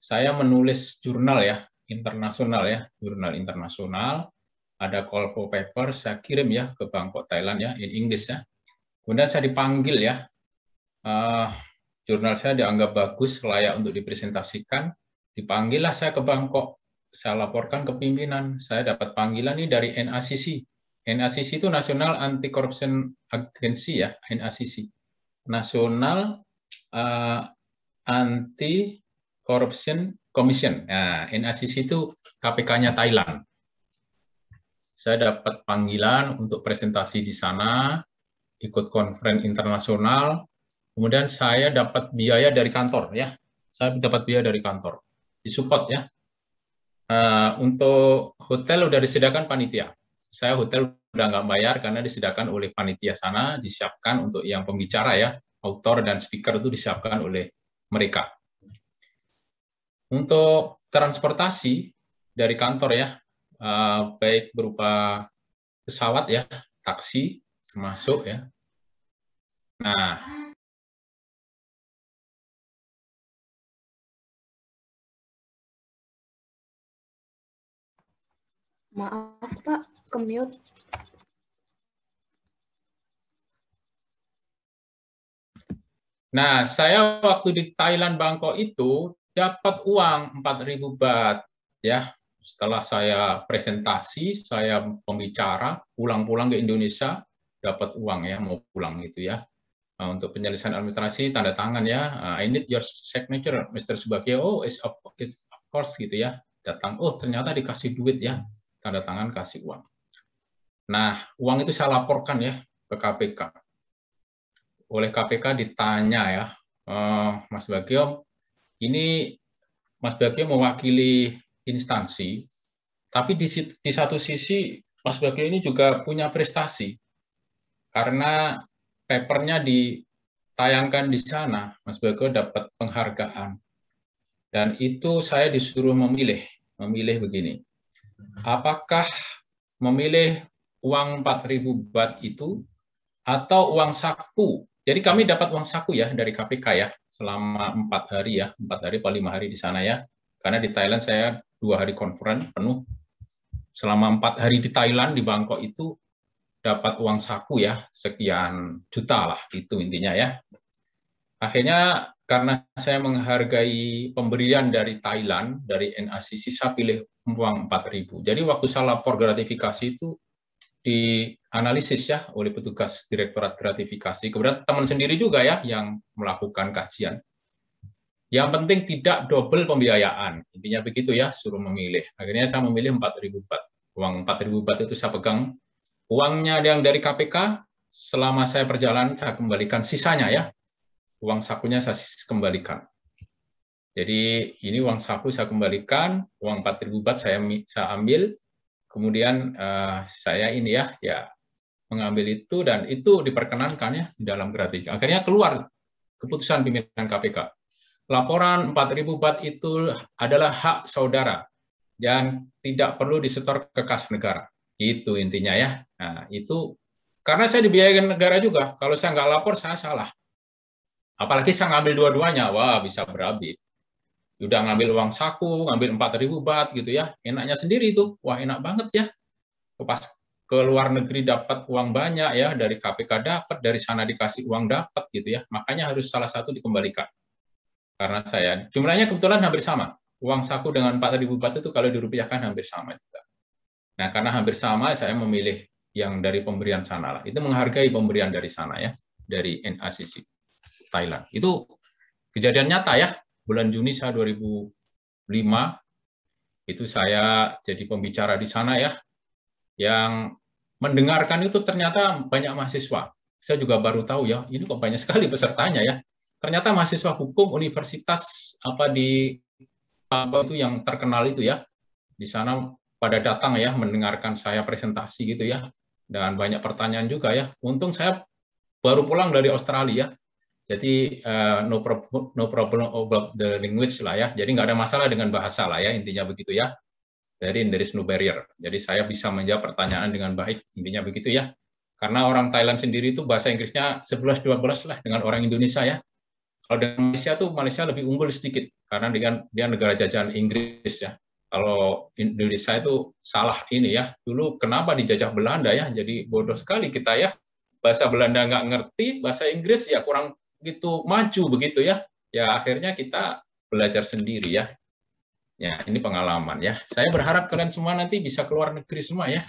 S1: Saya menulis jurnal ya, internasional ya, jurnal internasional. Ada call for paper, saya kirim ya ke Bangkok, Thailand ya, in English ya. Kemudian saya dipanggil ya, jurnal saya dianggap bagus, layak untuk dipresentasikan. Dipanggillah saya ke Bangkok, saya laporkan ke pimpinan. Saya dapat panggilan ini dari NACC. NACC itu National Anti-Corruption Agency ya, NACC. National Anti-Corruption Commission. Nah, NACC itu KPK-nya Thailand. Saya dapat panggilan untuk presentasi di sana, ikut conference internasional, kemudian saya dapat biaya dari kantor ya, saya dapat biaya dari kantor, disupport ya. Untuk hotel udah disediakan panitia, saya hotel udah nggak bayar karena disediakan oleh panitia sana, disiapkan untuk yang pembicara ya, author dan speaker itu disiapkan oleh mereka. Untuk transportasi dari kantor ya, baik berupa pesawat ya, taksi termasuk ya. Nah,
S5: maaf Pak, ke-mute.
S1: Nah, saya waktu di Thailand Bangkok itu dapat uang 4.000 baht ya. Setelah saya presentasi, saya pembicara, pulang-pulang ke Indonesia, dapat uang ya, mau pulang gitu ya. Nah, untuk penyelesaian administrasi, tanda tangan ya, I need your signature, Mr. Subagio. Oh, it's of course gitu ya. Datang, oh ternyata dikasih duit ya, tanda tangan, kasih uang. Nah, uang itu saya laporkan ya ke KPK. Oleh KPK ditanya ya, Mas Bagio, ini Mas Bagio mewakili instansi, tapi di satu sisi Mas Bagio ini juga punya prestasi karena papernya ditayangkan di sana, Mas Bagio dapat penghargaan, dan itu saya disuruh memilih begini, apakah memilih uang 4.000 baht itu atau uang saku. Jadi kami dapat uang saku ya dari KPK ya selama 4 hari ya, 4 hari atau 5 hari di sana ya. Karena di Thailand saya 2 hari conference penuh. Selama 4 hari di Thailand, di Bangkok itu dapat uang saku ya, sekian juta lah, itu intinya ya. Akhirnya karena saya menghargai pemberian dari Thailand, dari NACC, saya pilih uang 4.000. Jadi waktu saya lapor gratifikasi itu dianalisis ya oleh petugas Direktorat Gratifikasi. Kemudian teman sendiri juga ya yang melakukan kajian. Yang penting tidak double pembiayaan. Intinya begitu ya, suruh memilih. Akhirnya saya memilih 4.000 baht. Uang 4.000 baht itu saya pegang. Uangnya yang dari KPK, selama saya perjalanan saya kembalikan sisanya ya. Uang sakunya saya kembalikan. Jadi ini uang saku saya kembalikan, uang 4.000 baht saya ambil. Kemudian saya ini ya mengambil itu, dan itu diperkenankan ya di dalam gratifikasi. Akhirnya keluar keputusan pimpinan KPK. Laporan 4.000 baht itu adalah hak saudara dan tidak perlu disetor ke kas negara. Itu intinya ya. Nah, itu karena saya dibiayakan negara juga. Kalau saya nggak lapor, saya salah. Apalagi saya ngambil dua-duanya, wah bisa berabi. Udah ngambil uang saku, ngambil 4.000 baht gitu ya, enaknya sendiri itu, wah enak banget ya. Pas ke luar negeri dapat uang banyak ya, dari KPK dapat, dari sana dikasih uang dapat gitu ya, makanya harus salah satu dikembalikan. Karena saya, jumlahnya kebetulan hampir sama, uang saku dengan 4.000 baht itu kalau dirupiahkan hampir sama juga. Nah karena hampir sama, saya memilih yang dari pemberian sana lah, itu menghargai pemberian dari sana ya, dari NACC Thailand. Itu kejadian nyata ya. Bulan Juni saya 2005, itu saya jadi pembicara di sana ya, yang mendengarkan itu ternyata banyak mahasiswa. Saya juga baru tahu ya, ini kok banyak sekali pesertanya ya. Ternyata mahasiswa hukum universitas di Papua itu yang terkenal itu ya, di sana pada datang ya, mendengarkan saya presentasi gitu ya, dan banyak pertanyaan juga ya. Untung saya baru pulang dari Australia. Jadi no problem about the language lah ya. Jadi nggak ada masalah dengan bahasa lah ya, intinya begitu ya. Jadi there is no barrier. Jadi saya bisa menjawab pertanyaan dengan baik, intinya begitu ya. Karena orang Thailand sendiri itu bahasa Inggrisnya 11-12 lah dengan orang Indonesia ya. Kalau dengan Malaysia tuh Malaysia lebih unggul sedikit karena dia negara jajahan Inggris ya. Kalau Indonesia itu salah ini ya. Dulu kenapa dijajah Belanda ya? Jadi bodoh sekali kita ya. Bahasa Belanda nggak ngerti, bahasa Inggris ya kurang gitu maju begitu ya. Ya akhirnya kita belajar sendiri ya. Ya ini pengalaman ya. Saya berharap kalian semua nanti bisa keluar negeri semua ya.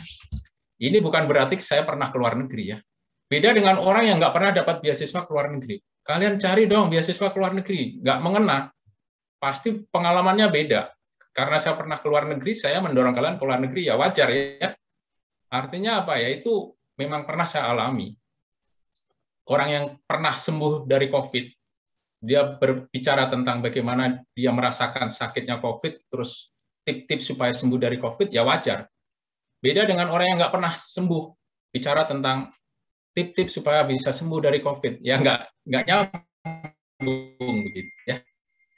S1: Ini bukan berarti saya pernah keluar negeri ya. Beda dengan orang yang nggak pernah dapat beasiswa keluar negeri. Kalian cari dong beasiswa keluar negeri, nggak mengena. Pasti pengalamannya beda. Karena saya pernah keluar negeri, saya mendorong kalian keluar negeri, ya wajar ya. Artinya apa ya, itu memang pernah saya alami. Orang yang pernah sembuh dari COVID, dia berbicara tentang bagaimana dia merasakan sakitnya COVID, terus tips-tips supaya sembuh dari COVID, ya wajar. Beda dengan orang yang nggak pernah sembuh, bicara tentang tips-tips supaya bisa sembuh dari COVID, ya nggak nyambung begitu ya.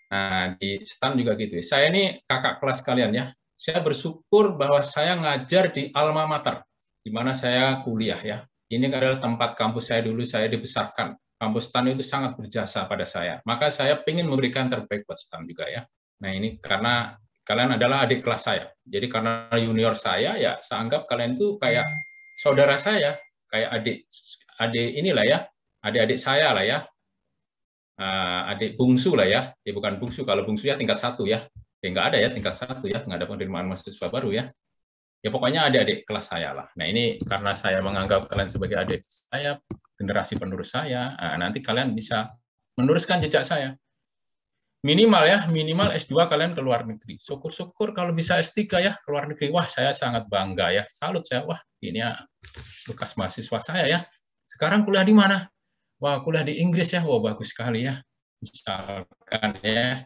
S1: Nah, di STAN juga gitu. Saya ini kakak kelas kalian ya. Saya bersyukur bahwa saya ngajar di alma mater, di mana saya kuliah ya. Ini adalah tempat kampus saya dulu, saya dibesarkan. Kampus STAN itu sangat berjasa pada saya. Maka saya ingin memberikan terbaik buat STAN juga ya. Nah, ini karena kalian adalah adik kelas saya. Jadi karena junior saya, ya saya anggap kalian itu kayak saudara saya, kayak adik inilah ya, adik-adik saya lah ya. Adik bungsu lah ya bukan bungsu, kalau bungsu ya tingkat 1 ya, nggak ada ya tingkat 1 ya, nggak ada penerimaan mahasiswa baru ya, pokoknya adik-adik kelas saya lah. Nah ini karena saya menganggap kalian sebagai adik saya, generasi penerus saya, nanti kalian bisa meneruskan jejak saya, minimal S2 kalian ke luar negeri, syukur-syukur kalau bisa S3 ya ke luar negeri. Wah saya sangat bangga ya, salut saya, wah ini ya bekas mahasiswa saya ya, sekarang kuliah di mana? Wah, kuliah di Inggris ya, wah bagus sekali ya. Misalkan ya,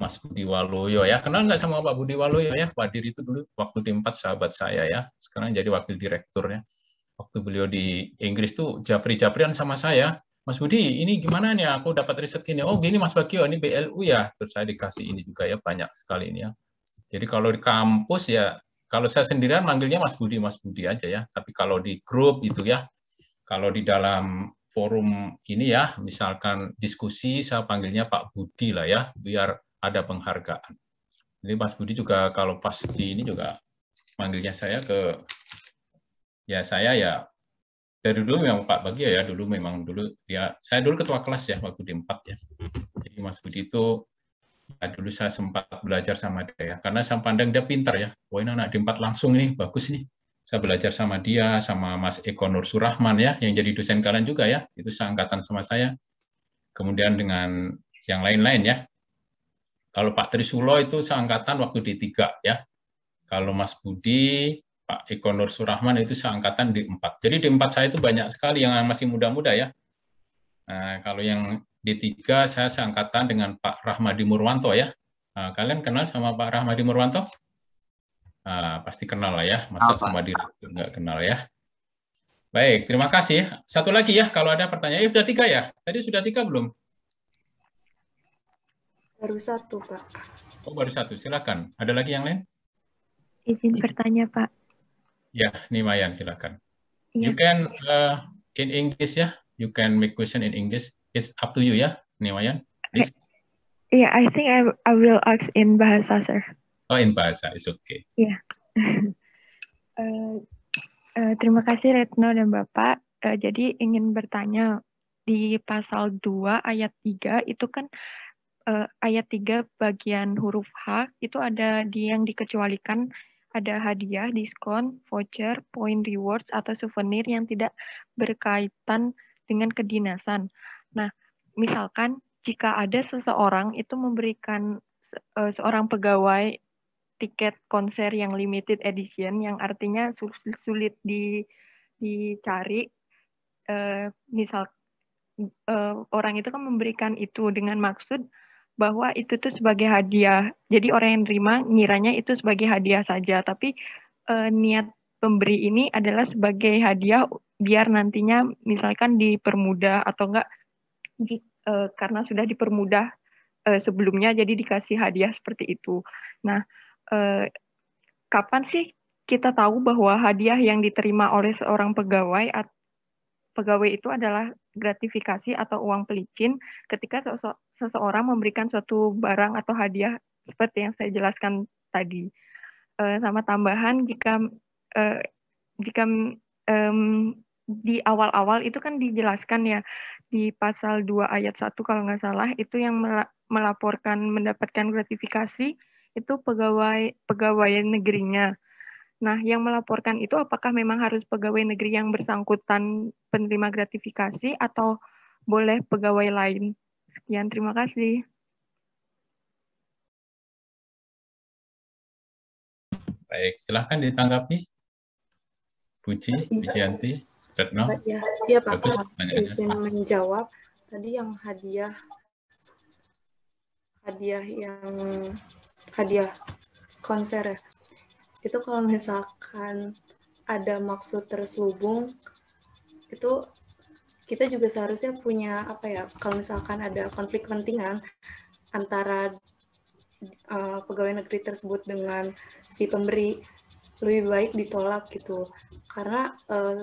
S1: Mas Budi Waluyo ya, kenal nggak sama Pak Budi Waluyo ya? Pak Dir itu dulu waktu di 4 sahabat saya ya, sekarang jadi wakil direktur ya. Waktu beliau di Inggris tuh japri-japrian sama saya, Mas Budi, ini gimana nih? Aku dapat riset gini. Oh gini Mas Bagio, ini BLU ya. Terus saya dikasih ini juga ya, banyak sekali ini ya. Jadi kalau di kampus ya, kalau saya sendirian manggilnya Mas Budi aja ya. Tapi kalau di grup gitu ya, kalau di dalam forum ini ya, misalkan diskusi, saya panggilnya Pak Budi lah ya, biar ada penghargaan. Jadi Mas Budi juga kalau pas di ini juga manggilnya saya ke, ya saya ya, dari dulu memang Pak Bagio ya, dulu memang dulu ya, saya dulu ketua kelas ya, waktu di 4 ya. Jadi Mas Budi itu, ya dulu saya sempat belajar sama dia ya, karena saya pandang dia pintar ya, wah ini anak di 4 langsung nih, bagus nih. Saya belajar sama dia, sama Mas Eko Nur Surahman ya, yang jadi dosen kalian juga ya, itu seangkatan sama saya. Kemudian dengan yang lain-lain ya. Kalau Pak Trisulo itu seangkatan waktu di 3 ya. Kalau Mas Budi, Pak Eko Nur Surahman itu seangkatan di 4. Jadi di 4 saya itu banyak sekali yang masih muda-muda ya. Nah, kalau yang di 3 saya seangkatan dengan Pak Rahmadi Murwanto ya. Nah, kalian kenal sama Pak Rahmadi Murwanto? Pasti kenal lah ya, masa sama direktur nggak kenal ya. Baik, terima kasih. Satu lagi ya, kalau ada pertanyaan. Sudah 3 ya? Tadi sudah 3 belum?
S5: Baru 1, Pak.
S1: Oh, baru 1. Silakan. Ada lagi yang lain?
S8: Izin bertanya, Pak.
S1: Ya, ini Mayan, silakan.
S8: Ya.
S1: You can in English ya. You can make question in English. It's up to you ya, ini Mayan. Please.
S8: Yeah, I think I will ask in bahasa, sir.
S1: Oh, in bahasa, it's okay.
S8: Iya. Terima kasih Retno dan Bapak. Jadi ingin bertanya, di pasal 2 ayat 3 itu kan ayat 3 bagian huruf H itu ada yang dikecualikan, ada hadiah, diskon, voucher, point rewards atau souvenir yang tidak berkaitan dengan kedinasan. Nah, misalkan jika ada seseorang itu memberikan seorang pegawai tiket konser yang limited edition, yang artinya sulit dicari, misal orang itu kan memberikan itu dengan maksud bahwa itu tuh sebagai hadiah. Jadi orang yang terima ngiranya itu sebagai hadiah saja, tapi niat pemberi ini adalah sebagai hadiah biar nantinya misalkan dipermudah atau enggak karena sudah dipermudah sebelumnya jadi dikasih hadiah seperti itu. Nah, kapan sih kita tahu bahwa hadiah yang diterima oleh seorang pegawai itu adalah gratifikasi atau uang pelicin ketika seseorang memberikan suatu barang atau hadiah seperti yang saya jelaskan tadi. Sama tambahan jika di awal-awal itu kan dijelaskan ya di pasal 2 ayat 1 kalau nggak salah itu yang melaporkan mendapatkan gratifikasi itu pegawai negerinya. Nah, yang melaporkan itu apakah memang harus pegawai negeri yang bersangkutan penerima gratifikasi atau boleh pegawai lain? Sekian, terima kasih.
S1: Baik, silahkan ditanggapi. Puji, Wijianti, Retno.
S5: Ya Pak,
S1: Bagus,
S5: izin menjawab. Tadi yang hadiah konser ya. Itu kalau misalkan ada maksud terselubung, itu kita juga seharusnya punya kalau misalkan ada konflik kepentingan antara pegawai negeri tersebut dengan si pemberi, lebih baik ditolak gitu. Karena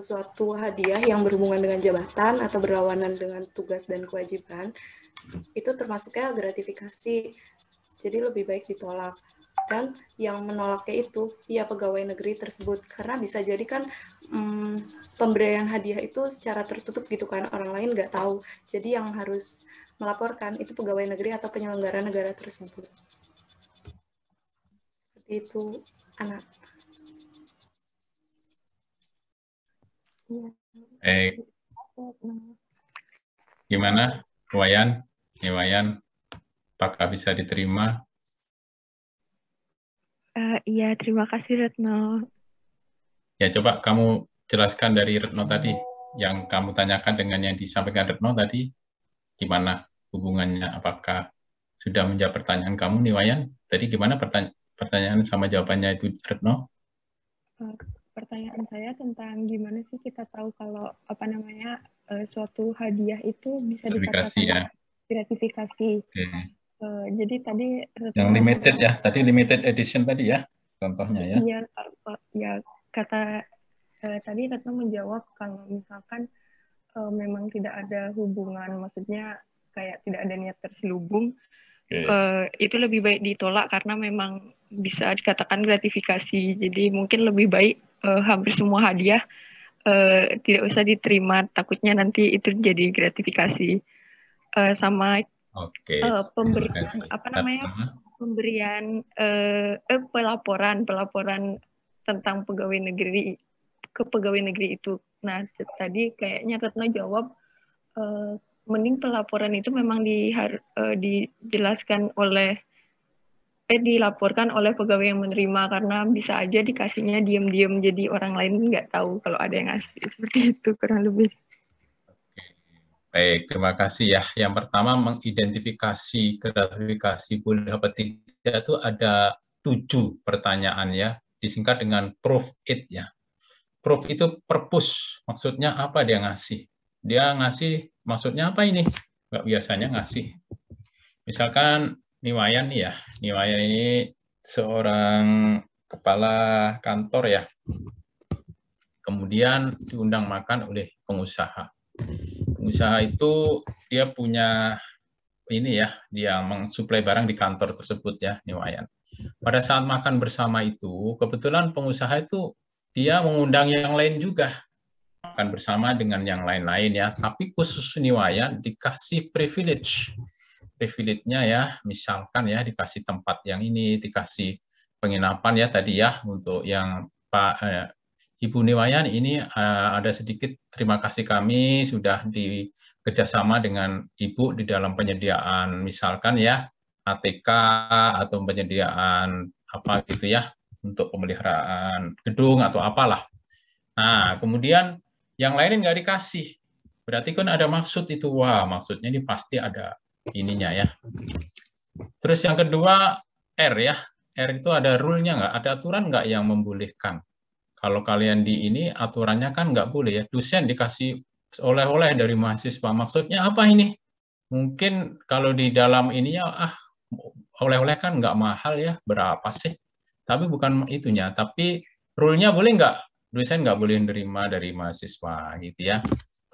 S5: sesuatu hadiah yang berhubungan dengan jabatan atau berlawanan dengan tugas dan kewajiban, itu termasuknya gratifikasi. Jadi lebih baik ditolak. Dan yang menolaknya itu ya pegawai negeri tersebut, karena bisa jadi kan pemberian hadiah itu secara tertutup gitu kan, orang lain nggak tahu. Jadi yang harus melaporkan itu pegawai negeri atau penyelenggara negara tersebut. Seperti itu, Anak.
S1: Baik. Gimana, Wayan? Apakah bisa diterima?
S8: Iya, terima kasih Retno.
S1: Ya, coba kamu jelaskan dari Retno tadi, yang kamu tanyakan dengan yang disampaikan Retno tadi, gimana hubungannya? Apakah sudah menjawab pertanyaan kamu nih, Wayan? Tadi gimana pertanyaan sama jawabannya itu, Retno?
S8: Pertanyaan saya tentang gimana sih kita tahu kalau suatu hadiah itu bisa dikatakan gratifikasi. Jadi tadi
S1: yang limited ya, tadi limited edition tadi ya, contohnya ya.
S8: Iya, ya kata tadi Retno menjawab kalau misalkan memang tidak ada hubungan, maksudnya kayak tidak ada niat terselubung, itu lebih baik ditolak karena memang bisa dikatakan gratifikasi. Jadi mungkin lebih baik hampir semua hadiah tidak usah diterima, takutnya nanti itu jadi gratifikasi. Sama pemberian pelaporan tentang pegawai negeri ke pegawai negeri itu. Nah, tadi kayaknya Retno jawab mending pelaporan itu memang dijelaskan dilaporkan oleh pegawai yang menerima, karena bisa aja dikasihnya diam-diam jadi orang lain nggak tahu kalau ada yang ngasih. Seperti itu kurang lebih.
S1: Baik, terima kasih ya. Yang pertama, mengidentifikasi gratifikasi boleh apa tidak itu ada 7 pertanyaan ya, disingkat dengan proof it ya. Proof itu purpose, maksudnya apa dia ngasih. Dia ngasih, maksudnya apa ini? Nggak biasanya ngasih. Misalkan Niwayan nih ya, Niwayan ini seorang kepala kantor ya, kemudian diundang makan oleh pengusaha. Pengusaha itu dia punya ini ya, dia mensuplai barang di kantor tersebut ya, Niwayan. Pada saat makan bersama itu, kebetulan pengusaha itu dia mengundang yang lain juga, makan bersama dengan yang lain-lain ya, tapi khusus Niwayan dikasih privilege. Privilege-nya ya, misalkan ya dikasih tempat yang ini, dikasih penginapan ya tadi ya, untuk yang Ibu Niwayan ini ada sedikit terima kasih kami sudah kerjasama dengan Ibu di dalam penyediaan misalkan ya ATK atau penyediaan apa gitu ya untuk pemeliharaan gedung atau apalah. Nah, kemudian yang lain nggak dikasih. Berarti kan ada maksud itu. Wah, maksudnya ini pasti ada ininya ya. Terus yang kedua R ya. R itu ada rule-nya nggak? Ada aturan nggak yang membolehkan? Kalau kalian di ini aturannya kan nggak boleh ya. Dosen dikasih oleh-oleh dari mahasiswa. Maksudnya apa ini? Mungkin kalau di dalam ininya oleh-oleh kan nggak mahal ya. Berapa sih? Tapi bukan itunya. Tapi rule-nya boleh nggak? Dosen nggak boleh menerima dari mahasiswa gitu ya.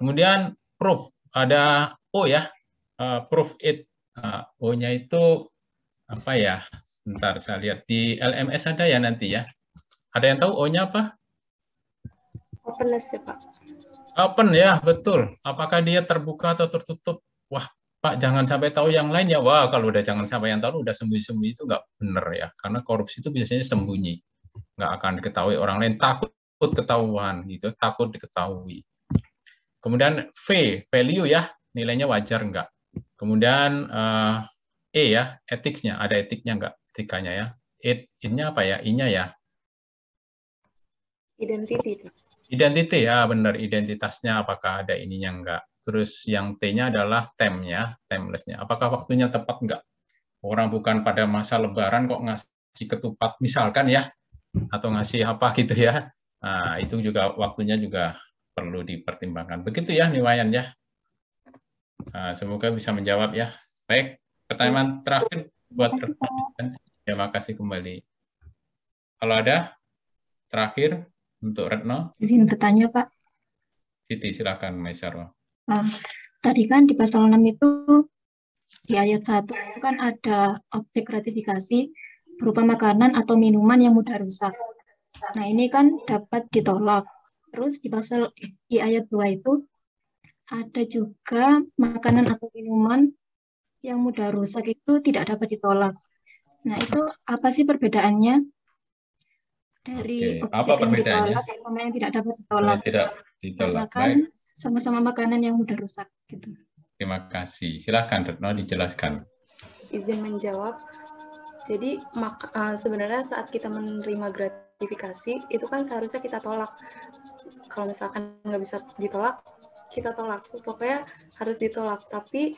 S1: Kemudian proof. Ada O ya. Proof it. O-nya itu apa ya? Bentar, saya lihat di LMS ada ya nanti ya. Ada yang tahu O-nya apa?
S5: Openness ya Pak.
S1: Open ya, betul. Apakah dia terbuka atau tertutup? Wah, Pak, jangan sampai tahu yang lain ya. Wah, kalau udah jangan sampai yang tahu, udah sembunyi-sembunyi itu nggak benar ya. Karena korupsi itu biasanya sembunyi. Nggak akan diketahui orang lain, takut ketahuan gitu, takut diketahui. Kemudian V, value ya, nilainya wajar nggak. Kemudian E ya, etiknya, ada etiknya nggak, etikanya ya. I-nya apa ya, I-nya ya.
S5: Identity.
S1: Identity ya, benar, identitasnya apakah ada ininya nggak. Terus yang T-nya adalah time-nya, timeless-nya. Apakah waktunya tepat nggak? Orang bukan pada masa lebaran kok ngasih ketupat misalkan ya, atau ngasih apa gitu ya. Nah, itu juga waktunya juga perlu dipertimbangkan. Begitu ya, Niwayan ya. Nah, semoga bisa menjawab ya. Baik, pertanyaan terakhir buat terima kasih kembali. Kalau ada terakhir untuk Retno.
S9: Izin bertanya, Pak.
S1: Siti, silakan, Maisarwa.
S9: Tadi kan di pasal 6 itu di ayat 1 itu kan ada objek gratifikasi berupa makanan atau minuman yang mudah rusak. Nah, ini kan dapat ditolak. Terus di ayat 2 itu ada juga makanan atau minuman yang mudah rusak itu tidak dapat ditolak. Nah, itu apa sih perbedaannya dari objek yang ditolak sama yang tidak dapat ditolak?
S1: Tidak ditolak.
S9: Karena kan sama-sama makanan yang mudah rusak gitu.
S1: Terima kasih. Silahkan Retno dijelaskan.
S5: Izin menjawab. Jadi sebenarnya saat kita menerima gratifikasi itu kan seharusnya kita tolak. Kalau misalkan nggak bisa ditolak, kita tolak. Pokoknya harus ditolak. Tapi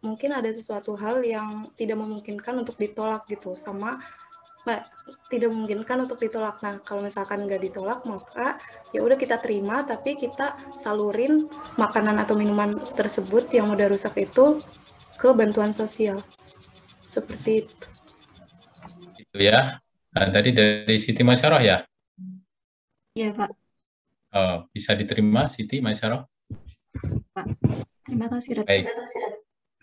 S5: mungkin ada sesuatu hal yang tidak memungkinkan untuk ditolak gitu, tidak memungkinkan untuk ditolak. Nah, kalau misalkan nggak ditolak, maka ya udah kita terima, tapi kita salurin makanan atau minuman tersebut yang udah rusak itu ke bantuan sosial. Seperti itu.
S1: Itu ya. Nah, tadi dari Siti Maisarah ya?
S9: Iya, Pak.
S1: Bisa diterima, Siti Maisarah?
S9: Pak, terima kasih, Retno.
S1: Baik.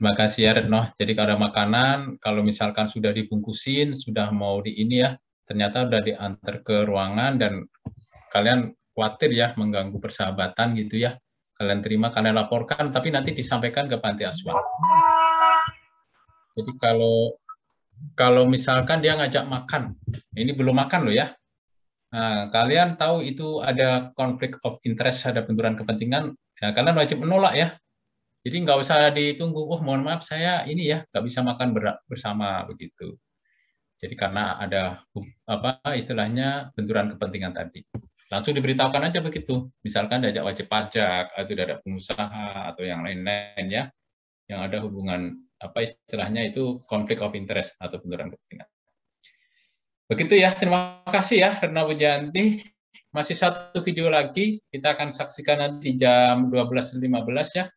S1: Terima kasih ya Retno. Jadi kalau ada makanan, kalau misalkan sudah dibungkusin, sudah mau di ini ya, ternyata sudah diantar ke ruangan dan kalian khawatir ya mengganggu persahabatan gitu ya. Kalian terima, kalian laporkan, tapi nanti disampaikan ke panti asuhan. Jadi kalau misalkan dia ngajak makan, ini belum makan loh ya. Nah, kalian tahu itu ada konflik of interest, ada benturan kepentingan, ya kalian wajib menolak ya. Jadi nggak usah ditunggu, mohon maaf saya ini ya nggak bisa makan bersama begitu. Jadi karena ada istilahnya benturan kepentingan tadi. Langsung diberitahukan aja begitu. Misalkan diajak wajib pajak atau ada pengusaha atau yang lain-lain ya, yang ada hubungan istilahnya itu konflik of interest atau benturan kepentingan. Begitu ya, terima kasih ya Retno Pujanti. Masih satu video lagi, kita akan saksikan nanti di jam 12.15 ya.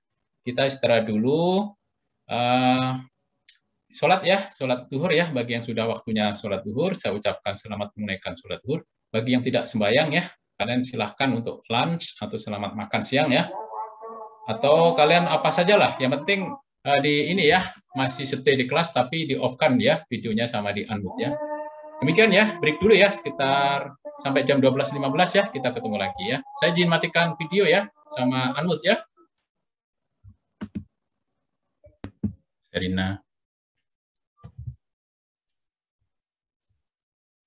S1: Kita istirahat dulu, sholat ya, sholat duhur ya, bagi yang sudah waktunya sholat duhur, saya ucapkan selamat menunaikan sholat duhur. Bagi yang tidak sembahyang ya, kalian silahkan untuk lunch atau selamat makan siang ya. Atau kalian apa sajalah, yang penting di ini ya, masih stay di kelas tapi di off-kan ya, videonya sama di unmute ya. Demikian ya, break dulu ya, sekitar sampai jam 12.15 ya, kita ketemu lagi ya. Saya izin matikan video ya, sama unmute ya. Serina.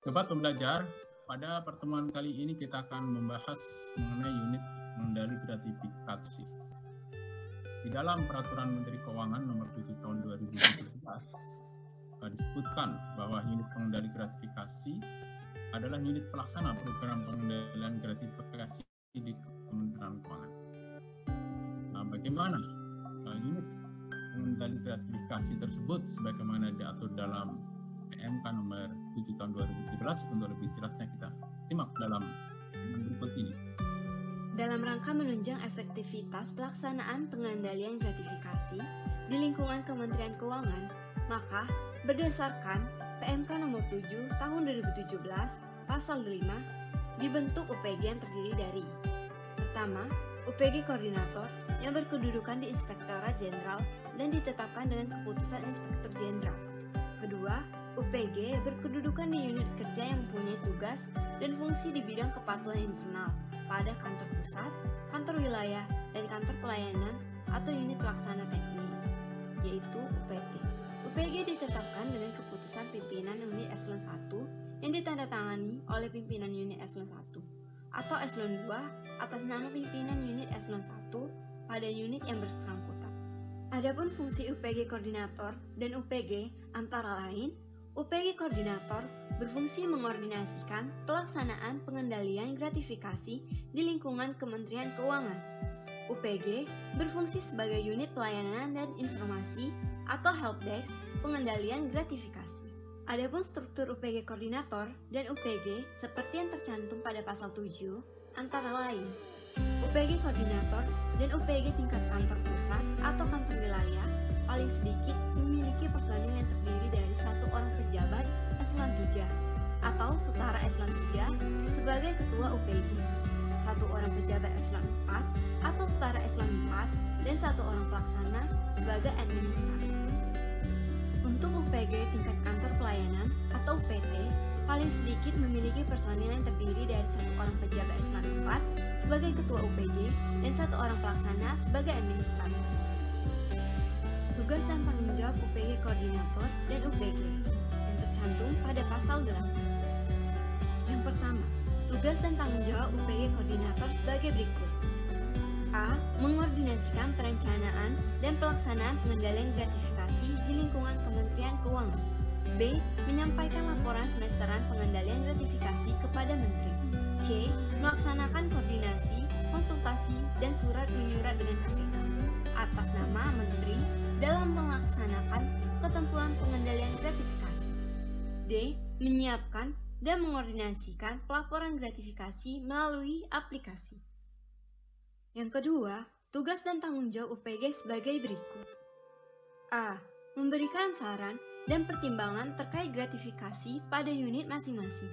S1: Sobat pembelajar, pada pertemuan kali ini kita akan membahas mengenai unit pengendali gratifikasi. Di dalam Peraturan Menteri Keuangan Nomor 7 Tahun 2017 disebutkan bahwa unit pengendali gratifikasi adalah unit pelaksana program pengendalian gratifikasi di Kementerian Keuangan. Nah, bagaimana unit pengendali gratifikasi tersebut sebagaimana diatur dalam PMK nomor 7 tahun 2017. Untuk lebih jelasnya kita simak dalam berikut ini.
S10: Dalam rangka menunjang efektivitas pelaksanaan pengendalian gratifikasi di lingkungan Kementerian Keuangan, maka berdasarkan PMK nomor 7 tahun 2017 pasal 5 dibentuk UPG yang terdiri dari: pertama, UPG Koordinator yang berkedudukan di Inspektorat Jenderal dan ditetapkan dengan keputusan Inspektur Jenderal. Kedua, UPG berkedudukan di unit kerja yang mempunyai tugas dan fungsi di bidang kepatuhan internal pada kantor pusat, kantor wilayah, dan kantor pelayanan atau unit pelaksana teknis, yaitu UPT. UPG ditetapkan dengan keputusan pimpinan unit eselon 1 yang ditandatangani oleh pimpinan unit eselon 1 atau eselon 2 atas nama pimpinan unit eselon 1 pada unit yang bersangkutan. Adapun fungsi UPG koordinator dan UPG antara lain, UPG koordinator berfungsi mengordinasikan pelaksanaan pengendalian gratifikasi di lingkungan Kementerian Keuangan. UPG berfungsi sebagai unit pelayanan dan informasi atau helpdesk pengendalian gratifikasi. Adapun struktur UPG koordinator dan UPG seperti yang tercantum pada pasal 7 antara lain UPG koordinator dan UPG tingkat kantor pusat atau kantor wilayah paling sedikit memiliki personil yang terdiri dari 1 orang pejabat eselon 3 atau setara eselon 3 sebagai ketua UPG, 1 orang pejabat eselon 4 atau setara eselon 4 dan 1 orang pelaksana sebagai administrator. Untuk UPG tingkat kantor pelayanan atau UPT paling sedikit memiliki personil yang terdiri dari 1 orang pejabat eselon 4 sebagai ketua UPG dan 1 orang pelaksana sebagai administrator. Tugas dan tanggung jawab UPG koordinator dan UPG yang tercantum pada pasal 8. Yang pertama, tugas dan tanggung jawab UPG koordinator sebagai berikut. A. Mengordinasikan perencanaan dan pelaksanaan pengendalian gratifikasi di lingkungan Kementerian Keuangan. B. Menyampaikan laporan semesteran pengendalian gratifikasi kepada Menteri. C. Melaksanakan koordinasi, konsultasi, dan surat menyurat dengan KPK atas nama Menteri dalam melaksanakan ketentuan pengendalian gratifikasi. D. Menyiapkan dan mengordinasikan pelaporan gratifikasi melalui aplikasi. Yang kedua, tugas dan tanggung jawab UPG sebagai berikut. A. Memberikan saran dan pertimbangan terkait gratifikasi pada unit masing-masing.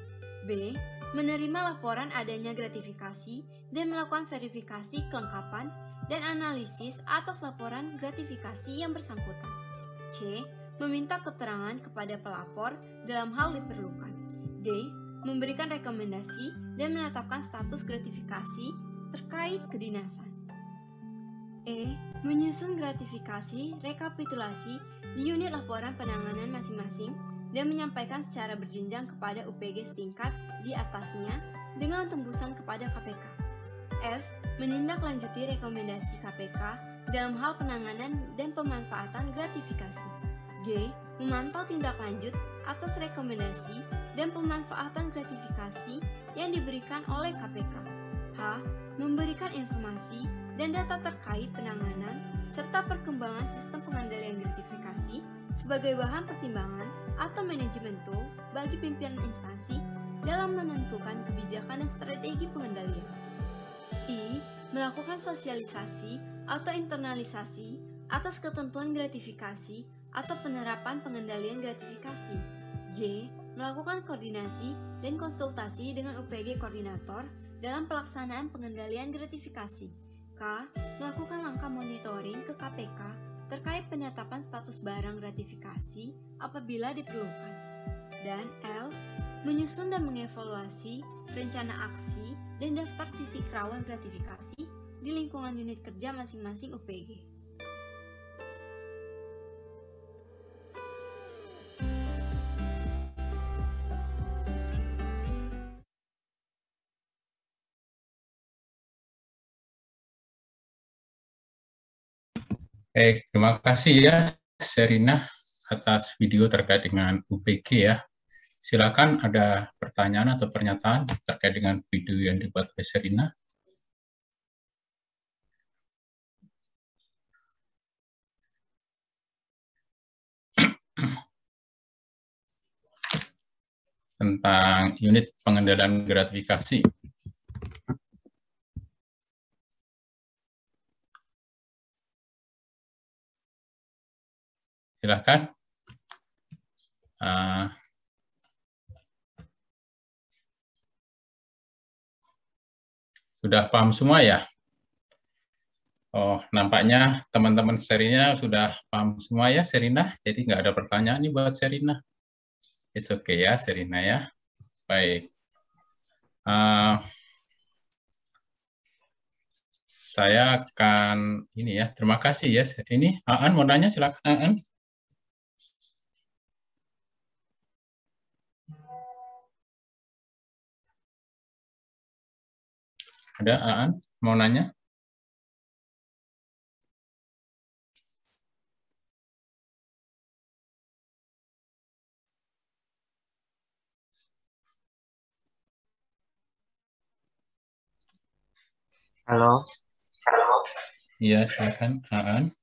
S10: B. Menerima laporan adanya gratifikasi dan melakukan verifikasi kelengkapan dan analisis atas laporan gratifikasi yang bersangkutan. C. Meminta keterangan kepada pelapor dalam hal diperlukan. D. Memberikan rekomendasi dan menetapkan status gratifikasi terkait kedinasan. E. Menyusun gratifikasi rekapitulasi di unit laporan penanganan masing-masing dan menyampaikan secara berjenjang kepada UPG setingkat di atasnya dengan tembusan kepada KPK. F. Menindaklanjuti rekomendasi KPK dalam hal penanganan dan pemanfaatan gratifikasi. G. Memantau tindak lanjut atas rekomendasi dan pemanfaatan gratifikasi yang diberikan oleh KPK. H. Memberikan informasi dan data terkait penanganan serta perkembangan sistem pengendalian gratifikasi sebagai bahan pertimbangan atau manajemen tools bagi pimpinan instansi dalam menentukan kebijakan dan strategi pengendalian. I. Melakukan sosialisasi atau internalisasi atas ketentuan gratifikasi atau penerapan pengendalian gratifikasi. J. Melakukan koordinasi dan konsultasi dengan UPG koordinator dalam pelaksanaan pengendalian gratifikasi. K. Melakukan langkah monitoring ke KPK terkait penetapan status barang gratifikasi apabila diperlukan. Dan L. Menyusun dan mengevaluasi rencana aksi dan daftar titik rawan gratifikasi di lingkungan unit kerja masing-masing UPG.
S1: Baik, terima kasih ya Sherina atas video terkait dengan UPG ya. Silakan ada pertanyaan atau pernyataan terkait dengan video yang dibuat oleh Sherina. Tentang unit pengendalian gratifikasi. Silakan. Sudah paham semua ya? Oh, nampaknya teman-teman Serina sudah paham semua ya, Serina. Jadi nggak ada pertanyaan nih buat Serina. It's okay ya, Serina ya. Baik. Saya akan ini ya. Terima kasih ya. Ini Aan mau nanya, silakan Aan. Ada Aan mau nanya?
S11: Halo.
S1: Iya, silakan Aan.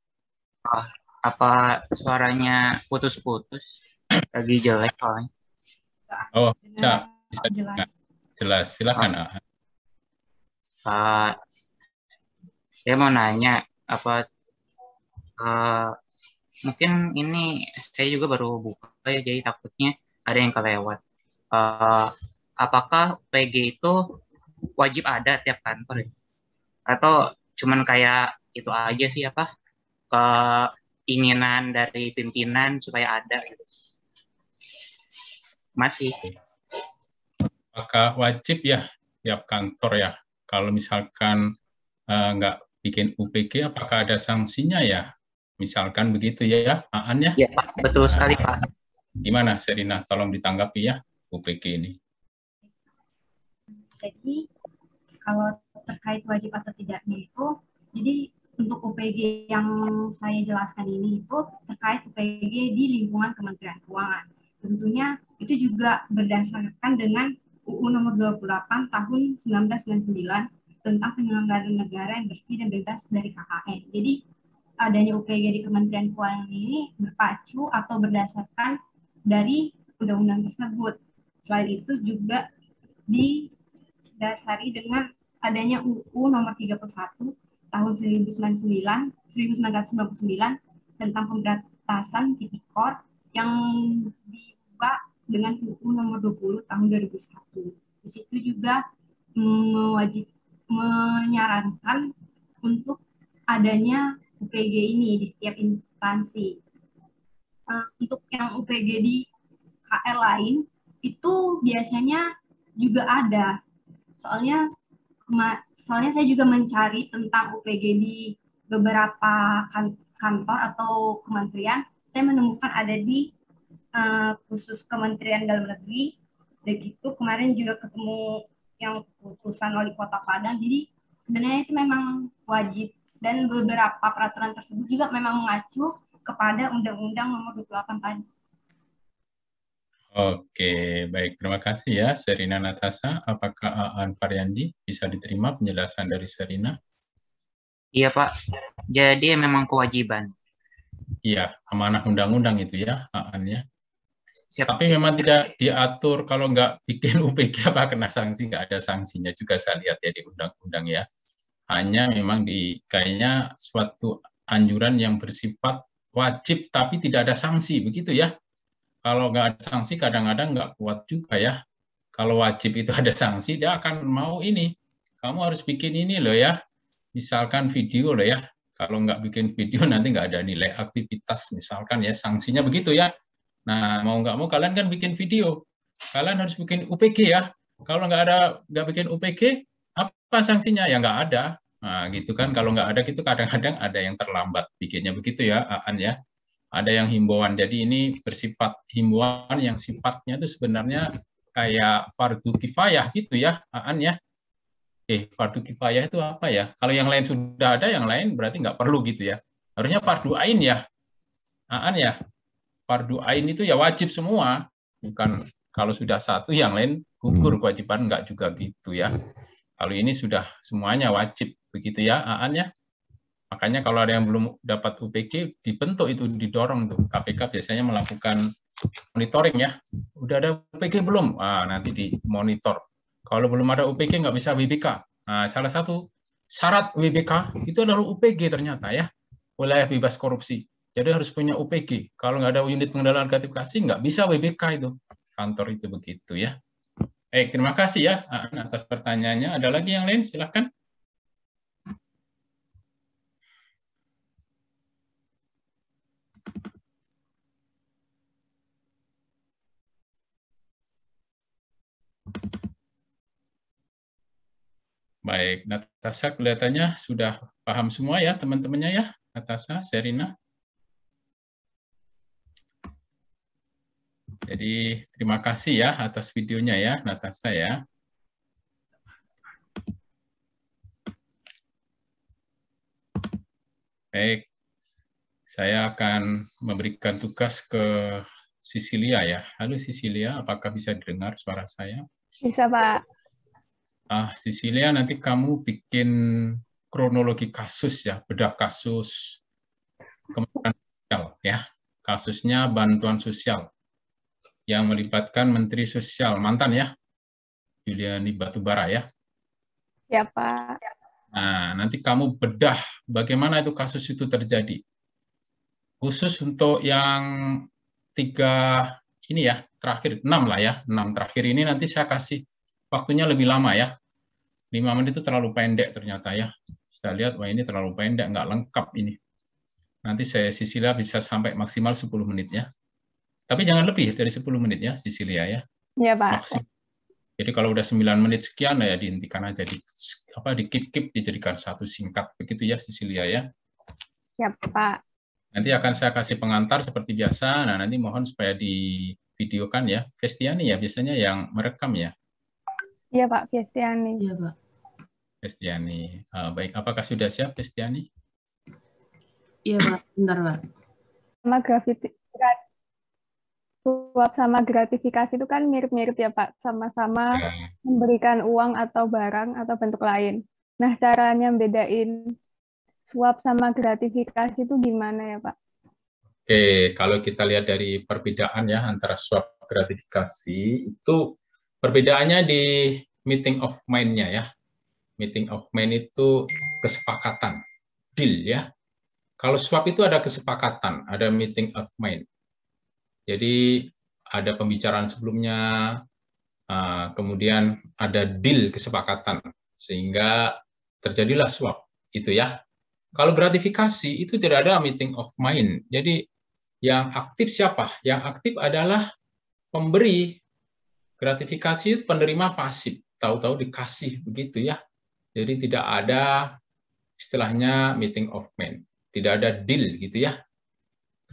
S11: Apa suaranya putus-putus? Lagi jelek soalnya.
S1: Oh, bisa jelas. Silakan Aan.
S11: Saya mau nanya mungkin ini saya juga baru buka ya, jadi takutnya ada yang kelewat. Apakah UPG itu wajib ada tiap kantor ya? Atau cuman kayak itu aja sih keinginan dari pimpinan supaya ada gitu? Masih.
S1: Apakah wajib ya tiap kantor ya? Kalau misalkan nggak bikin UPG, apakah ada sanksinya ya? Misalkan begitu ya, Aan ya?
S11: Iya Pak, betul sekali Pak.
S1: Gimana Serina? Tolong ditanggapi ya UPG ini.
S12: Jadi kalau terkait wajib atau tidaknya itu, jadi untuk UPG yang saya jelaskan ini itu terkait UPG di lingkungan Kementerian Keuangan. Tentunya itu juga berdasarkan dengan UU nomor 28 tahun 1999 tentang penyelenggaraan negara yang bersih dan bebas dari KKN. Jadi adanya UPG di Kementerian Keuangan ini berpacu atau berdasarkan dari undang-undang tersebut. Selain itu juga didasari dengan adanya UU nomor 31 tahun 1999 tentang pemberantasan tipikor yang diubah dengan UU nomor 20 tahun 2001. Di situ juga menyarankan untuk adanya UPG ini di setiap instansi. Untuk yang UPG di KL lain itu biasanya juga ada. Soalnya saya juga mencari tentang UPG di beberapa kantor atau kementerian. Saya menemukan ada di khusus Kementerian Dalam Negeri. Begitu kemarin juga ketemu yang keputusan Wali Kota Padang. Jadi sebenarnya itu memang wajib, dan beberapa peraturan tersebut juga memang mengacu kepada Undang-Undang Nomor 28 tadi.
S1: Oke, baik. Terima kasih ya, Serina Natasha. Apakah Aan Faryandi bisa diterima penjelasan dari Serina?
S11: Iya, Pak. Jadi memang kewajiban.
S1: Iya, amanah undang-undang itu ya, Aan ya. Tapi memang tidak diatur kalau nggak bikin UPG apa kena sanksi, nggak ada sanksinya juga saya lihat ya di undang-undang ya. Hanya memang kayaknya suatu anjuran yang bersifat wajib tapi tidak ada sanksi, begitu ya. Kalau nggak ada sanksi kadang-kadang nggak kuat juga ya. Kalau wajib itu ada sanksi, dia akan mau ini. Kamu harus bikin ini loh ya. Misalkan video loh ya. Kalau nggak bikin video nanti nggak ada nilai aktivitas misalkan ya. Sanksinya begitu ya. Nah mau nggak mau kalian kan bikin video. Kalian harus bikin UPG ya. Kalau nggak bikin UPG, apa sanksinya? Ya nggak ada. Nah gitu kan. Kalau nggak ada gitu kadang-kadang ada yang terlambat bikinnya begitu ya, Aan ya. Ada yang himbauan. Jadi ini bersifat himbauan yang sifatnya itu sebenarnya kayak fardu kifayah gitu ya, Aan ya. Fardu kifayah itu apa ya? Kalau yang lain sudah ada, yang lain berarti nggak perlu gitu ya. Harusnya fardu ain ya, Aan ya. Fardu ain itu ya wajib semua. Bukan kalau sudah satu, yang lain gugur kewajiban, nggak juga gitu ya. Kalau ini sudah semuanya wajib begitu ya, Aan ya. Makanya kalau ada yang belum dapat UPG, dibentuk itu, didorong tuh. KPK biasanya melakukan monitoring ya. Udah ada UPG belum? Nanti dimonitor. Kalau belum ada UPG nggak bisa WBK. Salah satu syarat WBK itu adalah UPG ternyata ya. Wilayah bebas korupsi. Jadi harus punya UPG. Kalau nggak ada unit pengendalian gratifikasi, nggak bisa WBK itu. Kantor itu begitu ya. Terima kasih ya atas pertanyaannya. Ada lagi yang lain? Silakan. Baik, Natasha kelihatannya sudah paham semua ya teman-temannya ya, Natasha, Serina. Jadi terima kasih ya atas videonya ya, Natasha ya. Baik, saya akan memberikan tugas ke Sisilia ya. Halo Sisilia, apakah bisa didengar suara saya?
S13: Bisa, Pak.
S1: Sisilia, nanti kamu bikin kronologi kasus ya, bedah kasus Kementerian Sosial ya. Kasusnya bantuan sosial yang melibatkan Menteri Sosial mantan ya, Yuliani Batubara ya.
S13: Ya, Pak.
S1: Nah, nanti kamu bedah bagaimana itu kasus itu terjadi. Khusus untuk yang 3 ini ya, terakhir 6 lah ya, 6 terakhir ini nanti saya kasih waktunya lebih lama ya. 5 menit itu terlalu pendek ternyata ya. Saya lihat, wah ini terlalu pendek, nggak lengkap ini. Nanti Sisilia bisa sampai maksimal 10 menit ya. Tapi jangan lebih dari 10 menit ya, Sisilia ya.
S13: Iya, Pak.
S1: Maksimal. Jadi kalau udah 9 menit sekian ya dihentikan aja, di-keep dijadikan satu singkat begitu ya Sisilia ya.
S13: Ya, Pak.
S1: Nanti akan saya kasih pengantar seperti biasa. Nah, nanti mohon supaya divideokan ya. Festiani ya biasanya yang merekam ya.
S13: Iya, Pak, Festiani.
S14: Iya, Pak.
S1: Festiani. Baik, apakah sudah siap Festiani?
S14: Iya, Pak. Bentar, Pak.
S13: Suap sama gratifikasi itu kan mirip-mirip ya, Pak. Sama-sama memberikan uang atau barang atau bentuk lain. Nah, caranya bedain suap sama gratifikasi itu gimana ya, Pak?
S1: Oke, kalau kita lihat dari perbedaan ya antara suap gratifikasi, itu perbedaannya di meeting of mind-nya ya. Meeting of mind itu kesepakatan, deal ya. Kalau suap itu ada kesepakatan, ada meeting of mind. Jadi ada pembicaraan sebelumnya, kemudian ada deal kesepakatan, sehingga terjadilah suap, itu ya. Kalau gratifikasi itu tidak ada meeting of mind. Jadi yang aktif siapa? Yang aktif adalah pemberi. Gratifikasi itu penerima pasif, tahu-tahu dikasih begitu ya. Jadi tidak ada istilahnya meeting of mind, tidak ada deal gitu ya.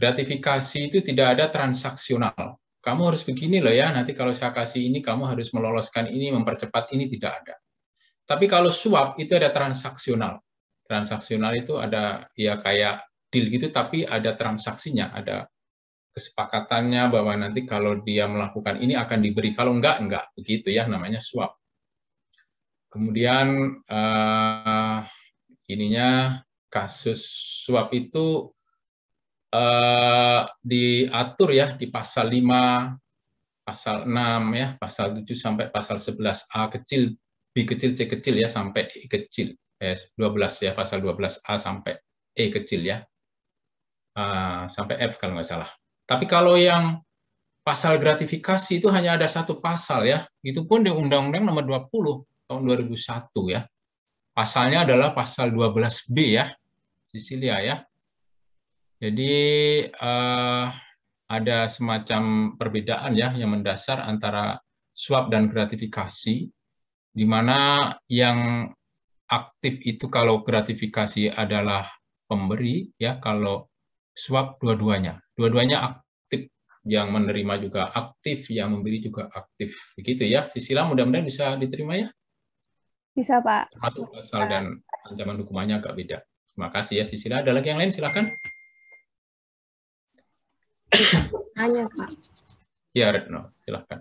S1: Gratifikasi itu tidak ada transaksional. Kamu harus begini loh ya, nanti kalau saya kasih ini, kamu harus meloloskan ini, mempercepat ini, tidak ada. Tapi kalau suap itu ada transaksional. Transaksional itu ada ya kayak deal gitu, tapi ada transaksinya, ada kesepakatannya bahwa nanti kalau dia melakukan ini akan diberi, kalau enggak. Begitu ya, namanya suap. Kemudian ininya kasus suap itu diatur ya di pasal 5, pasal 6 ya, pasal 7 sampai pasal 11A kecil, B kecil, C kecil ya sampai E kecil. 12 ya, pasal 12A sampai E kecil ya. Sampai F kalau nggak salah. Tapi kalau yang pasal gratifikasi itu hanya ada satu pasal ya. Itu pun di Undang-Undang Nomor 20 tahun 2001 ya. Pasalnya adalah pasal 12B ya, Sisilia ya. Jadi ada semacam perbedaan ya yang mendasar antara suap dan gratifikasi, di mana yang aktif itu kalau gratifikasi adalah pemberi ya, kalau suap dua-duanya aktif, yang menerima juga aktif, yang memberi juga aktif, begitu ya. Sisilia, mudah-mudahan bisa diterima ya.
S13: Bisa, Pak.
S1: Termasuk pasal dan ancaman hukumannya agak beda. Terima kasih ya Sisilia. Ada lagi yang lain, silakan.
S5: Hanya Pak.
S1: Ya, Retno, silakan.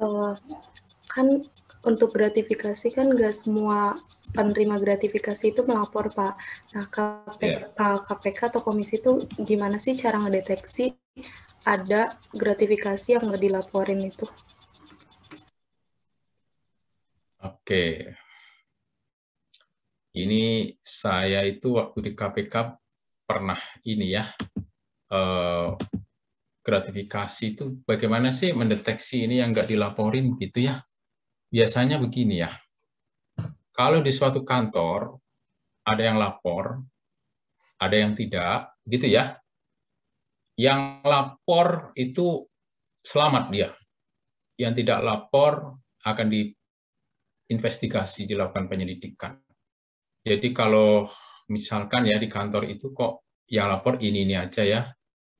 S5: Kan untuk gratifikasi kan nggak semua penerima gratifikasi itu melapor, Pak. Nah, KPK atau komisi itu gimana sih cara ngedeteksi ada gratifikasi yang nggak dilaporin itu?
S1: Oke. Ini saya itu waktu di KPK pernah ini ya, gratifikasi itu bagaimana sih mendeteksi ini yang nggak dilaporin gitu ya. Biasanya begini ya, kalau di suatu kantor ada yang lapor, ada yang tidak, gitu ya. Yang lapor itu selamat dia. Yang tidak lapor akan diinvestigasi, dilakukan penyelidikan. Jadi kalau misalkan ya di kantor itu kok yang lapor ini aja ya,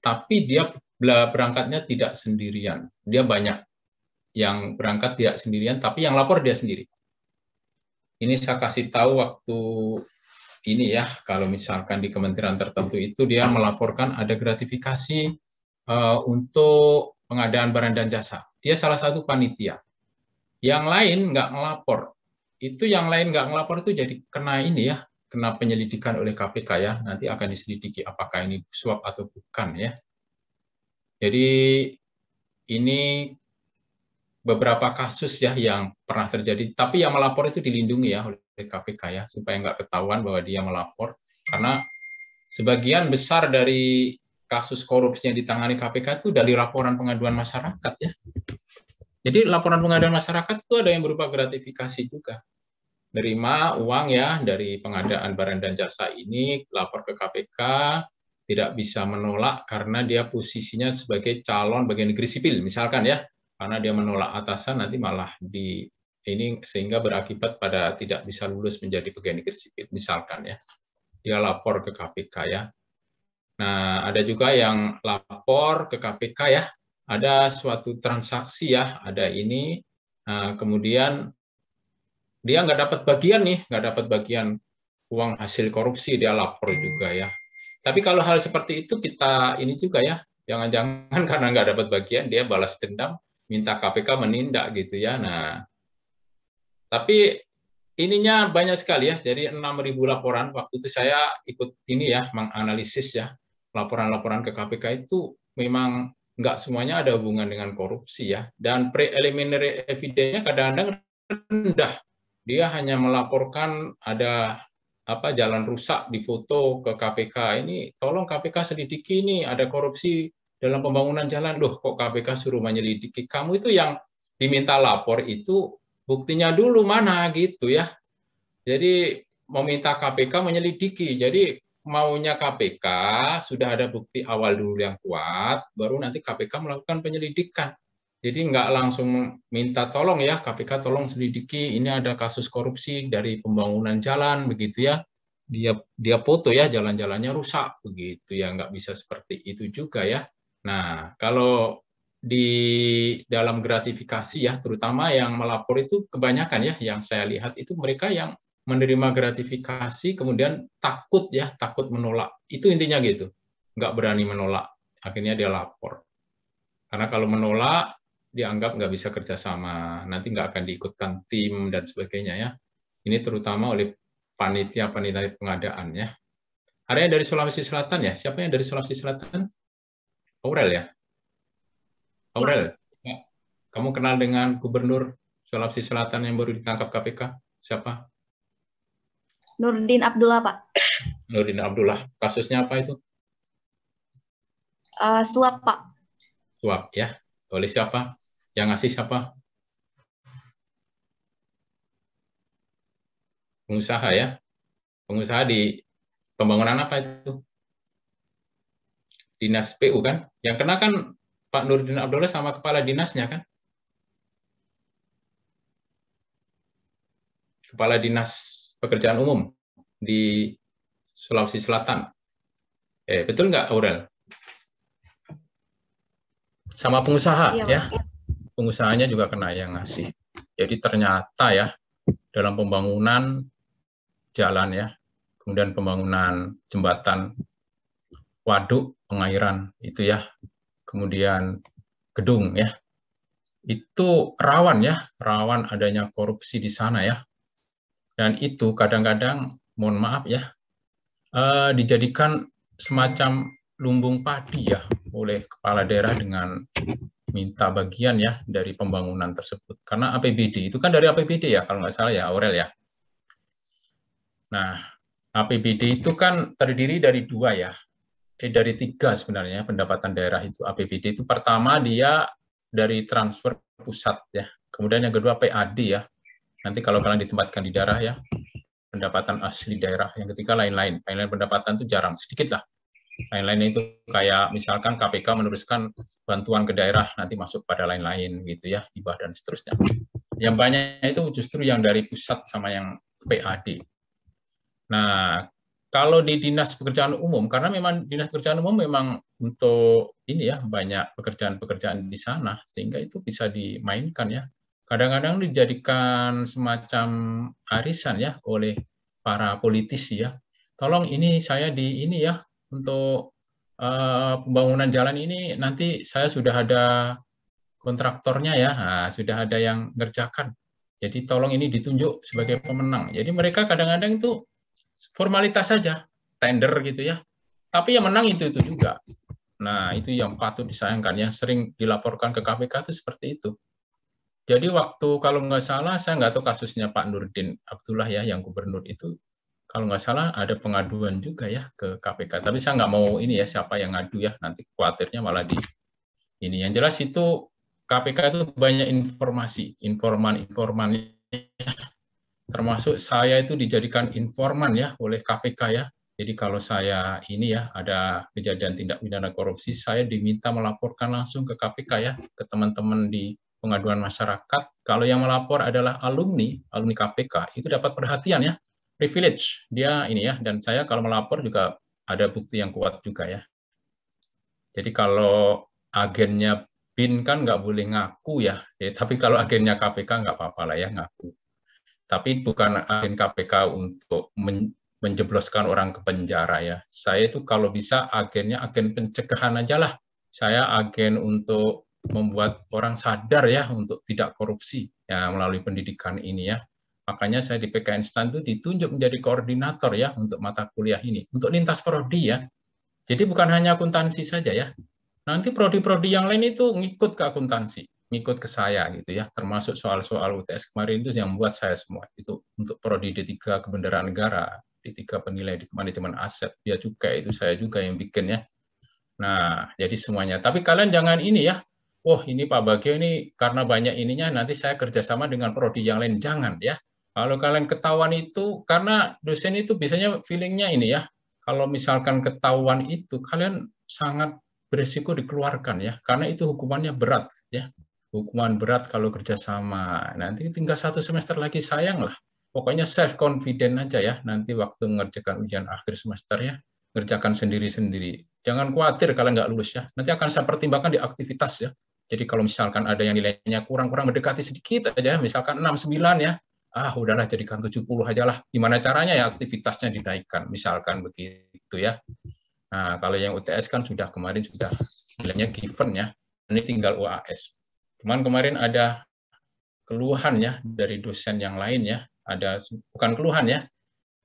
S1: tapi dia berangkatnya tidak sendirian. Dia banyak yang berangkat tidak sendirian, tapi yang lapor dia sendiri. Ini saya kasih tahu waktu ini ya, kalau misalkan di kementerian tertentu itu dia melaporkan ada gratifikasi untuk pengadaan barang dan jasa. Dia salah satu panitia. Yang lain nggak ngelapor. Itu yang lain nggak ngelapor itu jadi kena ini ya, kena penyelidikan oleh KPK ya. Nanti akan diselidiki apakah ini suap atau bukan ya. Jadi ini beberapa kasus ya yang pernah terjadi, tapi yang melapor itu dilindungi ya oleh KPK ya, supaya nggak ketahuan bahwa dia melapor. Karena sebagian besar dari kasus korupsi yang ditangani KPK itu dari laporan pengaduan masyarakat ya. Jadi laporan pengaduan masyarakat itu ada yang berupa gratifikasi juga. Nerima uang ya dari pengadaan barang dan jasa ini, lapor ke KPK, tidak bisa menolak karena dia posisinya sebagai calon pegawai negeri sipil, misalkan ya. Karena dia menolak atasan, nanti malah ini sehingga berakibat pada tidak bisa lulus menjadi pegawai negeri sipil, misalkan ya. Dia lapor ke KPK ya. Nah, ada juga yang lapor ke KPK ya, ada suatu transaksi ya, ada ini, kemudian dia nggak dapat bagian nih, nggak dapat bagian uang hasil korupsi, dia lapor juga ya. Tapi kalau hal seperti itu kita ini juga ya, jangan-jangan karena nggak dapat bagian, dia balas dendam, minta KPK menindak gitu ya. Nah, tapi ininya banyak sekali ya, jadi 6.000 laporan, waktu itu saya ikut ini ya, menganalisis ya, laporan-laporan ke KPK itu memang nggak semuanya ada hubungan dengan korupsi ya, dan preliminary evidence-nya kadang-kadang rendah. Dia hanya melaporkan ada jalan rusak di foto ke KPK, ini tolong KPK selidiki ini ada korupsi dalam pembangunan jalan. Loh, kok KPK suruh menyelidiki? Kamu itu yang diminta lapor itu buktinya dulu mana gitu ya. Jadi meminta KPK menyelidiki. Jadi maunya KPK sudah ada bukti awal dulu yang kuat, baru nanti KPK melakukan penyelidikan. Jadi nggak langsung minta tolong ya, KPK tolong selidiki, ini ada kasus korupsi dari pembangunan jalan, begitu ya. Dia foto ya, jalan-jalannya rusak, begitu ya, nggak bisa seperti itu juga ya. Nah, kalau di dalam gratifikasi ya, terutama yang melapor itu kebanyakan ya, yang saya lihat itu mereka yang menerima gratifikasi, kemudian takut ya, takut menolak. Itu intinya gitu, nggak berani menolak, akhirnya dia lapor. Karena kalau menolak, dianggap nggak bisa kerjasama, nanti nggak akan diikutkan tim dan sebagainya ya. Ini terutama oleh panitia-panitia pengadaan ya. Ada yang dari Sulawesi Selatan ya? Siapa yang dari Sulawesi Selatan? Aurel ya? Aurel, ya. Kamu kenal dengan Gubernur Sulawesi Selatan yang baru ditangkap KPK? Siapa?
S15: Nurdin Abdullah, Pak.
S1: Nurdin Abdullah. Kasusnya apa itu?
S15: Suap, Pak.
S1: Suap ya. Oleh siapa? Yang ngasih siapa? Pengusaha ya. Pengusaha di pembangunan apa itu? Dinas PU kan? Yang kena kan Pak Nurdin Abdullah sama kepala dinasnya kan? Kepala Dinas Pekerjaan Umum di Sulawesi Selatan. Betul nggak, Aurel? Sama pengusaha ya. Pengusahanya juga kena yang ngasih. Jadi ternyata ya, dalam pembangunan jalan ya, kemudian pembangunan jembatan, waduk, pengairan itu ya, kemudian gedung ya, itu rawan ya, rawan adanya korupsi di sana ya. Dan itu kadang-kadang, mohon maaf ya, dijadikan semacam lumbung padi ya oleh kepala daerah dengan minta bagian ya dari pembangunan tersebut. Karena APBD itu kan dari APBD ya, kalau nggak salah ya, Aurel ya. Nah, APBD itu kan terdiri dari dua ya, dari tiga sebenarnya pendapatan daerah itu. APBD itu pertama dia dari transfer pusat ya, kemudian yang kedua PAD ya. Nanti kalau kalian ditempatkan di daerah ya, pendapatan asli daerah. Yang ketiga lain-lain. Lain-lain pendapatan itu jarang, sedikit lah. Lain-lainnya itu kayak misalkan KPK meneruskan bantuan ke daerah, nanti masuk pada lain-lain gitu ya, hibah dan seterusnya. Yang banyak itu justru yang dari pusat sama yang PAD. Nah, kalau di Dinas Pekerjaan Umum, karena memang Dinas Pekerjaan Umum memang untuk ini ya, banyak pekerjaan-pekerjaan di sana, sehingga itu bisa dimainkan ya. Kadang-kadang dijadikan semacam arisan ya oleh para politisi ya. Tolong ini saya di ini ya, untuk pembangunan jalan ini nanti saya sudah ada kontraktornya ya, nah, sudah ada yang ngerjakan. Jadi tolong ini ditunjuk sebagai pemenang. Jadi mereka kadang-kadang itu formalitas saja, tender gitu ya. Tapi yang menang itu juga. Nah, itu yang patut disayangkan ya. Sering dilaporkan ke KPK itu seperti itu. Jadi waktu, kalau nggak salah, saya nggak tahu kasusnya Pak Nurdin Abdullah ya, yang gubernur itu, kalau nggak salah ada pengaduan juga ya ke KPK. Tapi saya nggak mau ini ya, siapa yang ngadu ya, nanti khawatirnya malah di ini. Yang jelas itu KPK itu banyak informasi, informan-informannya, termasuk saya itu dijadikan informan ya oleh KPK ya. Jadi kalau saya ini ya ada kejadian tindak pidana korupsi, saya diminta melaporkan langsung ke KPK ya, ke teman-teman di pengaduan masyarakat. Kalau yang melapor adalah alumni KPK, itu dapat perhatian ya, privilege dia ini ya. Dan saya kalau melapor juga ada bukti yang kuat juga ya. Jadi kalau agennya BIN kan nggak boleh ngaku ya, tapi kalau agennya KPK nggak apa-apa lah ya ngaku. Tapi bukan agen KPK untuk menjebloskan orang ke penjara ya. Saya itu kalau bisa agennya agen pencegahan aja lah. Saya agen untuk membuat orang sadar ya untuk tidak korupsi ya melalui pendidikan ini ya. Makanya saya di PKN STAN itu ditunjuk menjadi koordinator ya untuk mata kuliah ini, untuk lintas prodi ya. Jadi bukan hanya akuntansi saja ya. Nanti prodi-prodi yang lain itu ngikut ke akuntansi, ngikut ke saya gitu ya, termasuk soal-soal UTS kemarin itu yang buat saya semua. Itu untuk prodi D3 Kebendaraan Negara, D3 Penilai di Manajemen Aset, dia juga itu saya juga yang bikin ya. Nah, jadi semuanya. Tapi kalian jangan ini ya, wah ini Pak Bagio ini karena banyak ininya, nanti saya kerjasama dengan prodi yang lain. Jangan ya. Kalau kalian ketahuan itu, karena dosen itu biasanya feelingnya ini ya, kalau misalkan ketahuan itu, kalian sangat berisiko dikeluarkan ya, karena itu hukumannya berat ya, hukuman berat kalau kerjasama. Nanti tinggal 1 semester lagi, sayang lah. Pokoknya self confident aja ya, nanti waktu mengerjakan ujian akhir semester ya, kerjakan sendiri-sendiri. Jangan khawatir kalau nggak lulus ya, nanti akan saya pertimbangkan di aktivitas ya. Jadi kalau misalkan ada yang nilainya kurang-kurang mendekati sedikit aja, misalkan 6-9 ya, udahlah jadikan 70 aja lah. Gimana caranya ya aktivitasnya dinaikkan, misalkan begitu ya. Nah, kalau yang UTS kan sudah kemarin sudah nilainya given ya, ini tinggal UAS. Cuman kemarin ada keluhan ya dari dosen yang lain ya, ada bukan keluhan ya,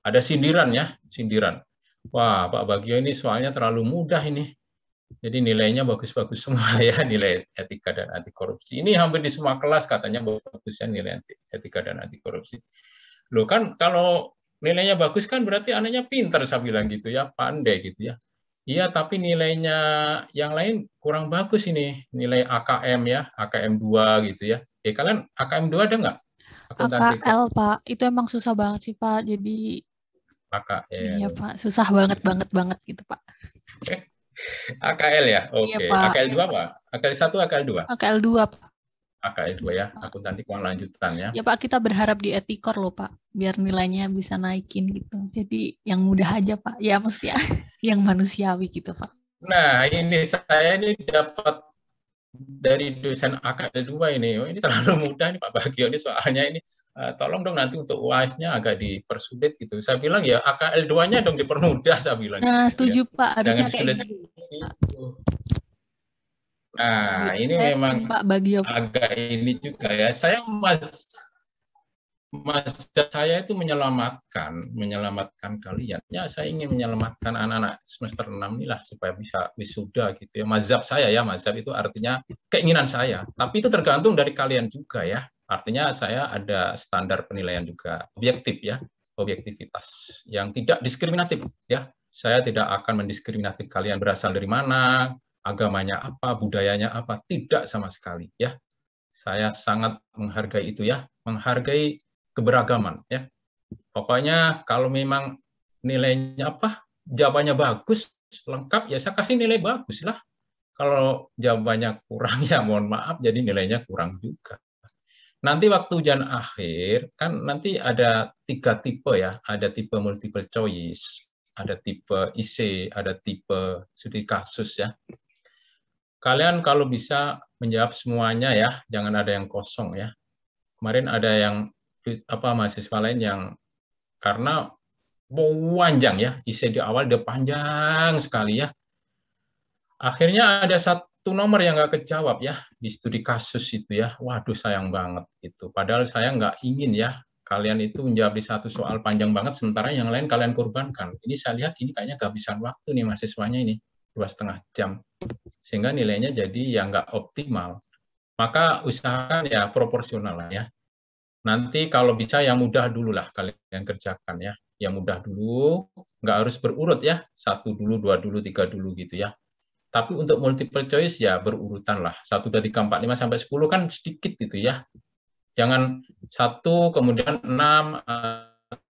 S1: ada sindiran ya, sindiran. Wah, Pak Bagio ini soalnya terlalu mudah ini. Jadi nilainya bagus-bagus semua ya, nilai etika dan anti korupsi. Ini hampir di semua kelas katanya bagusnya nilai etika dan anti korupsi. Loh kan kalau nilainya bagus kan berarti anaknya pintar, saya bilang gitu ya, pandai gitu ya. Iya, tapi nilainya yang lain kurang bagus ini. Nilai AKM ya, AKM 2 gitu ya. Kalian AKM 2 ada nggak?
S16: AKL, Pak. Itu emang susah banget sih, Pak. Jadi,
S1: AKL.
S16: iya, Pak. Susah banget gitu, Pak.
S1: AKL ya? Oke.
S16: Iya, Pak.
S1: AKL 2 Pak? AKL 1, AKL 2?
S16: AKL 2, Pak.
S1: AKL 2 ya, akuntansi keuangan lanjutan ya.
S16: Ya, Pak. Kita berharap di etikor loh, Pak. Biar nilainya bisa naikin gitu. Jadi, yang mudah aja, Pak. Ya, mesti ya. Yang manusiawi gitu, Pak.
S1: Nah, ini saya ini dapat dari dosen AKL 2 ini. Oh, ini terlalu mudah nih Pak Bagio ini soalnya ini. Tolong dong nanti untuk UAS-nya agak dipersulit gitu. Saya bilang ya AKL 2-nya dong dipermudah, saya bilang.
S16: Nah, setuju
S1: ya.
S16: Pak, harusnya
S1: Jangan
S16: kayak
S1: gitu. Nah, ini
S16: saya
S1: memang
S16: Pak Bagio.
S1: Agak ini juga ya. Saya saya itu menyelamatkan kalian. Ya, saya ingin menyelamatkan anak-anak semester 6 inilah supaya bisa wisuda gitu ya. Mazhab saya ya, mazhab itu artinya keinginan saya. Tapi itu tergantung dari kalian juga ya. Artinya saya ada standar penilaian juga objektif ya, objektivitas yang tidak diskriminatif ya. Saya tidak akan mendiskriminatif kalian berasal dari mana, agamanya apa, budayanya apa, tidak sama sekali ya. Saya sangat menghargai itu ya, menghargai keberagaman ya. Pokoknya kalau memang nilainya apa, jawabannya bagus, lengkap ya saya kasih nilai bagus lah. Kalau jawabannya kurang ya mohon maaf jadi nilainya kurang juga. nanti waktu ujian akhir, kan nanti ada 3 tipe ya. Ada tipe multiple choice, ada tipe IC, ada tipe studi kasus ya. Kalian kalau bisa menjawab semuanya ya, jangan ada yang kosong ya. Kemarin ada yang mahasiswa lain yang karena panjang ya, IC di awal dia panjang sekali ya. Akhirnya ada 1 nomor yang nggak kejawab ya di studi kasus itu ya. Waduh, sayang banget itu. Padahal saya nggak ingin ya kalian itu menjawab di 1 soal panjang banget, sementara yang lain kalian korbankan. Ini saya lihat ini kayaknya kehabisan waktu nih mahasiswanya ini 2,5 jam, sehingga nilainya jadi yang nggak optimal. Maka usahakan ya proporsional lah ya. Nanti kalau bisa yang mudah dulu lah kalian kerjakan ya. Yang mudah dulu, nggak harus berurut ya. 1 dulu, 2 dulu, 3 dulu gitu ya. Tapi untuk multiple choice ya berurutan lah. 1, 2, 3, 4, 5, sampai 10 kan sedikit gitu ya. Jangan 1, kemudian 6,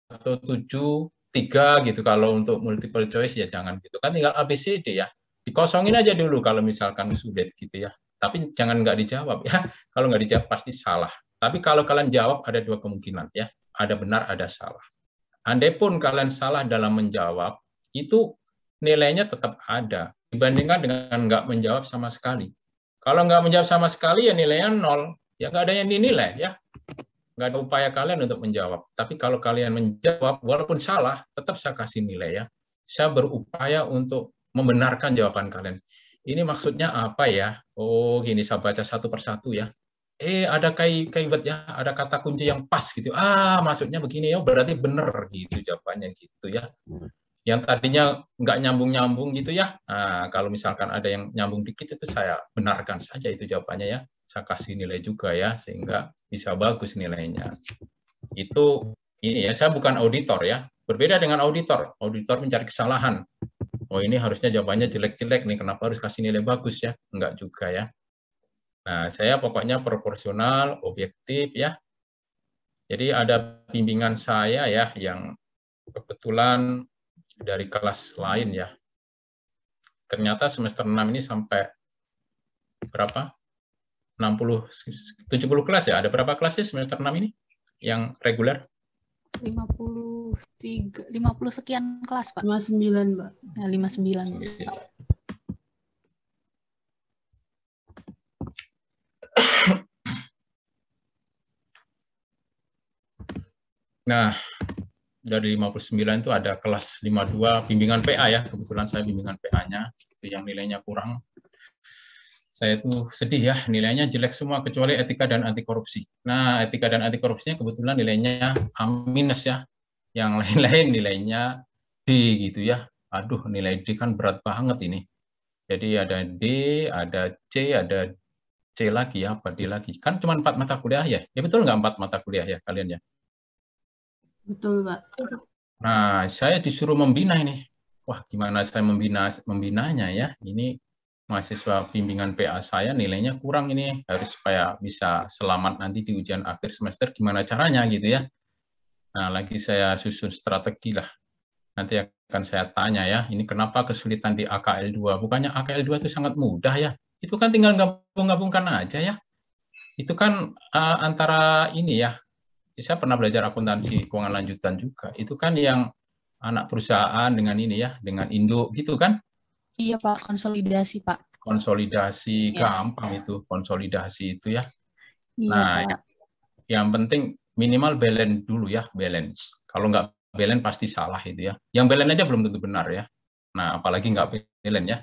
S1: atau 7, 3 gitu. Kalau untuk multiple choice ya jangan gitu. Kan tinggal ABCD ya. Dikosongin aja dulu kalau misalkan sulit gitu ya. Tapi jangan nggak dijawab ya. Kalau nggak dijawab pasti salah. Tapi kalau kalian jawab ada 2 kemungkinan ya. Ada benar, ada salah. Andai pun kalian salah dalam menjawab, itu nilainya tetap ada. Dibandingkan dengan nggak menjawab sama sekali. Kalau nggak menjawab sama sekali, ya nilainya 0. Ya nggak ada yang dinilai, ya. Nggak ada upaya kalian untuk menjawab. Tapi kalau kalian menjawab, walaupun salah, tetap saya kasih nilai, ya. Saya berupaya untuk membenarkan jawaban kalian. Ini maksudnya apa ya? Oh, gini, saya baca satu persatu ya. Ada keyword ya, ada kata kunci yang pas gitu. Maksudnya begini ya, berarti benar gitu jawabannya gitu ya. Yang tadinya nggak nyambung-nyambung gitu ya. Nah, kalau misalkan ada yang nyambung dikit itu saya benarkan saja itu jawabannya ya. Saya kasih nilai juga ya, sehingga bisa bagus nilainya. Itu ini ya, saya bukan auditor ya. Berbeda dengan auditor. Auditor mencari kesalahan. Oh, ini harusnya jawabannya jelek-jelek nih, kenapa harus kasih nilai bagus ya? Enggak juga ya. Nah, saya pokoknya proporsional, objektif ya. Jadi ada bimbingan saya ya, yang kebetulan dari kelas lain ya. Ternyata semester 6 ini sampai berapa? 70 kelas ya. Ada berapa kelas ya semester 6 ini yang reguler?
S16: 50 sekian kelas, Pak.
S14: 59, Mbak.
S16: Ya, 59, Pak.
S1: Nah, dari 59 itu ada kelas 52 bimbingan PA ya. Kebetulan saya bimbingan PA-nya, itu yang nilainya kurang. Saya itu sedih ya, nilainya jelek semua kecuali etika dan anti korupsi. Nah, etika dan anti korupsinya kebetulan nilainya A- ya. Yang lain-lain nilainya D gitu ya. Aduh, nilai D kan berat banget ini. Jadi ada D, ada C, ada C lagi ya, apa D lagi. Kan cuma 4 mata kuliah ya. Ya betul nggak 4 mata kuliah ya kalian ya?
S14: Betul, Pak.
S1: Nah, saya disuruh membina ini. Wah, gimana saya membinanya ya? Ini mahasiswa bimbingan PA saya nilainya kurang ini. Harus supaya bisa selamat nanti di ujian akhir semester. Gimana caranya gitu ya? Nah, lagi saya susun strategi lah. Nanti akan saya tanya ya, ini kenapa kesulitan di AKL 2? Bukannya AKL 2 itu sangat mudah ya? Itu kan tinggal gabung-gabungkan aja ya. Itu kan antara ini ya, saya pernah belajar akuntansi keuangan lanjutan juga. Itu kan yang anak perusahaan dengan ini ya, dengan induk gitu kan?
S16: Iya, Pak, konsolidasi, Pak.
S1: Konsolidasi, gampang itu, konsolidasi itu ya.
S16: Iya,
S1: Nah,
S16: Pak.
S1: yang penting minimal balance dulu ya, balance. Kalau nggak balance pasti salah itu ya. Yang balance aja belum tentu benar ya. Nah, apalagi nggak balance ya.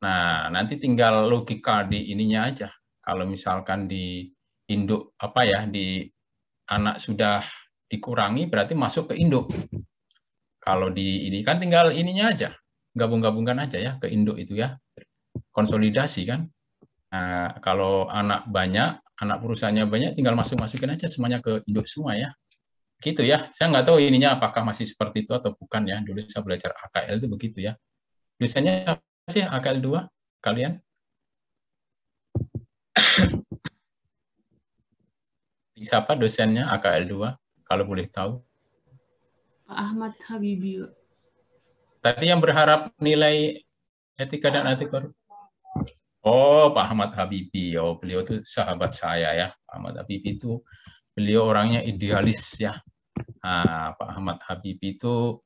S1: Nah, nanti tinggal logika di ininya aja. Kalau misalkan di induk apa ya, di anak sudah dikurangi berarti masuk ke induk. Kalau di ini kan tinggal ininya aja, gabung-gabungkan aja ya ke induk itu ya. Konsolidasi kan. Nah, kalau anak banyak, anak perusahaannya banyak, tinggal masukin aja semuanya ke induk semua ya. Gitu ya. Saya nggak tahu ininya apakah masih seperti itu atau bukan ya. Dulu saya belajar AKL itu begitu ya. Biasanya apa sih AKL 2 kalian? Siapa dosennya AKL 2 kalau boleh tahu?
S14: Pak Ahmad Habibi.
S1: Tadi yang berharap nilai etika dan anti korupsi. Oh, Pak Ahmad Habibie. Oh, beliau itu sahabat saya ya. Pak Ahmad Habibie itu beliau orangnya idealis ya. Nah, Pak Ahmad Habibie itu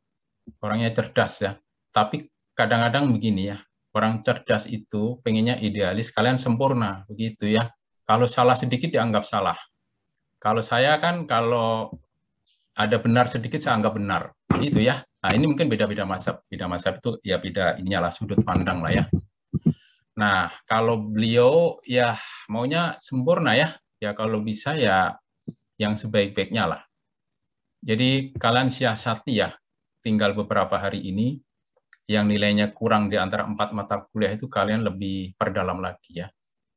S1: orangnya cerdas ya. Tapi kadang-kadang begini ya. Orang cerdas itu pengennya idealis, kalian sempurna begitu ya. Kalau salah sedikit dianggap salah. Kalau saya kan kalau ada benar sedikit saya anggap benar. Gitu ya. Nah, ini mungkin beda-beda mazhab. Beda mazhab itu ya beda ininya lah, sudut pandang lah ya. Nah, kalau beliau ya maunya sempurna ya. Ya kalau bisa ya yang sebaik-baiknya lah. Jadi kalian siasati ya. Tinggal beberapa hari ini yang nilainya kurang di antara 4 mata kuliah itu kalian lebih perdalam lagi ya.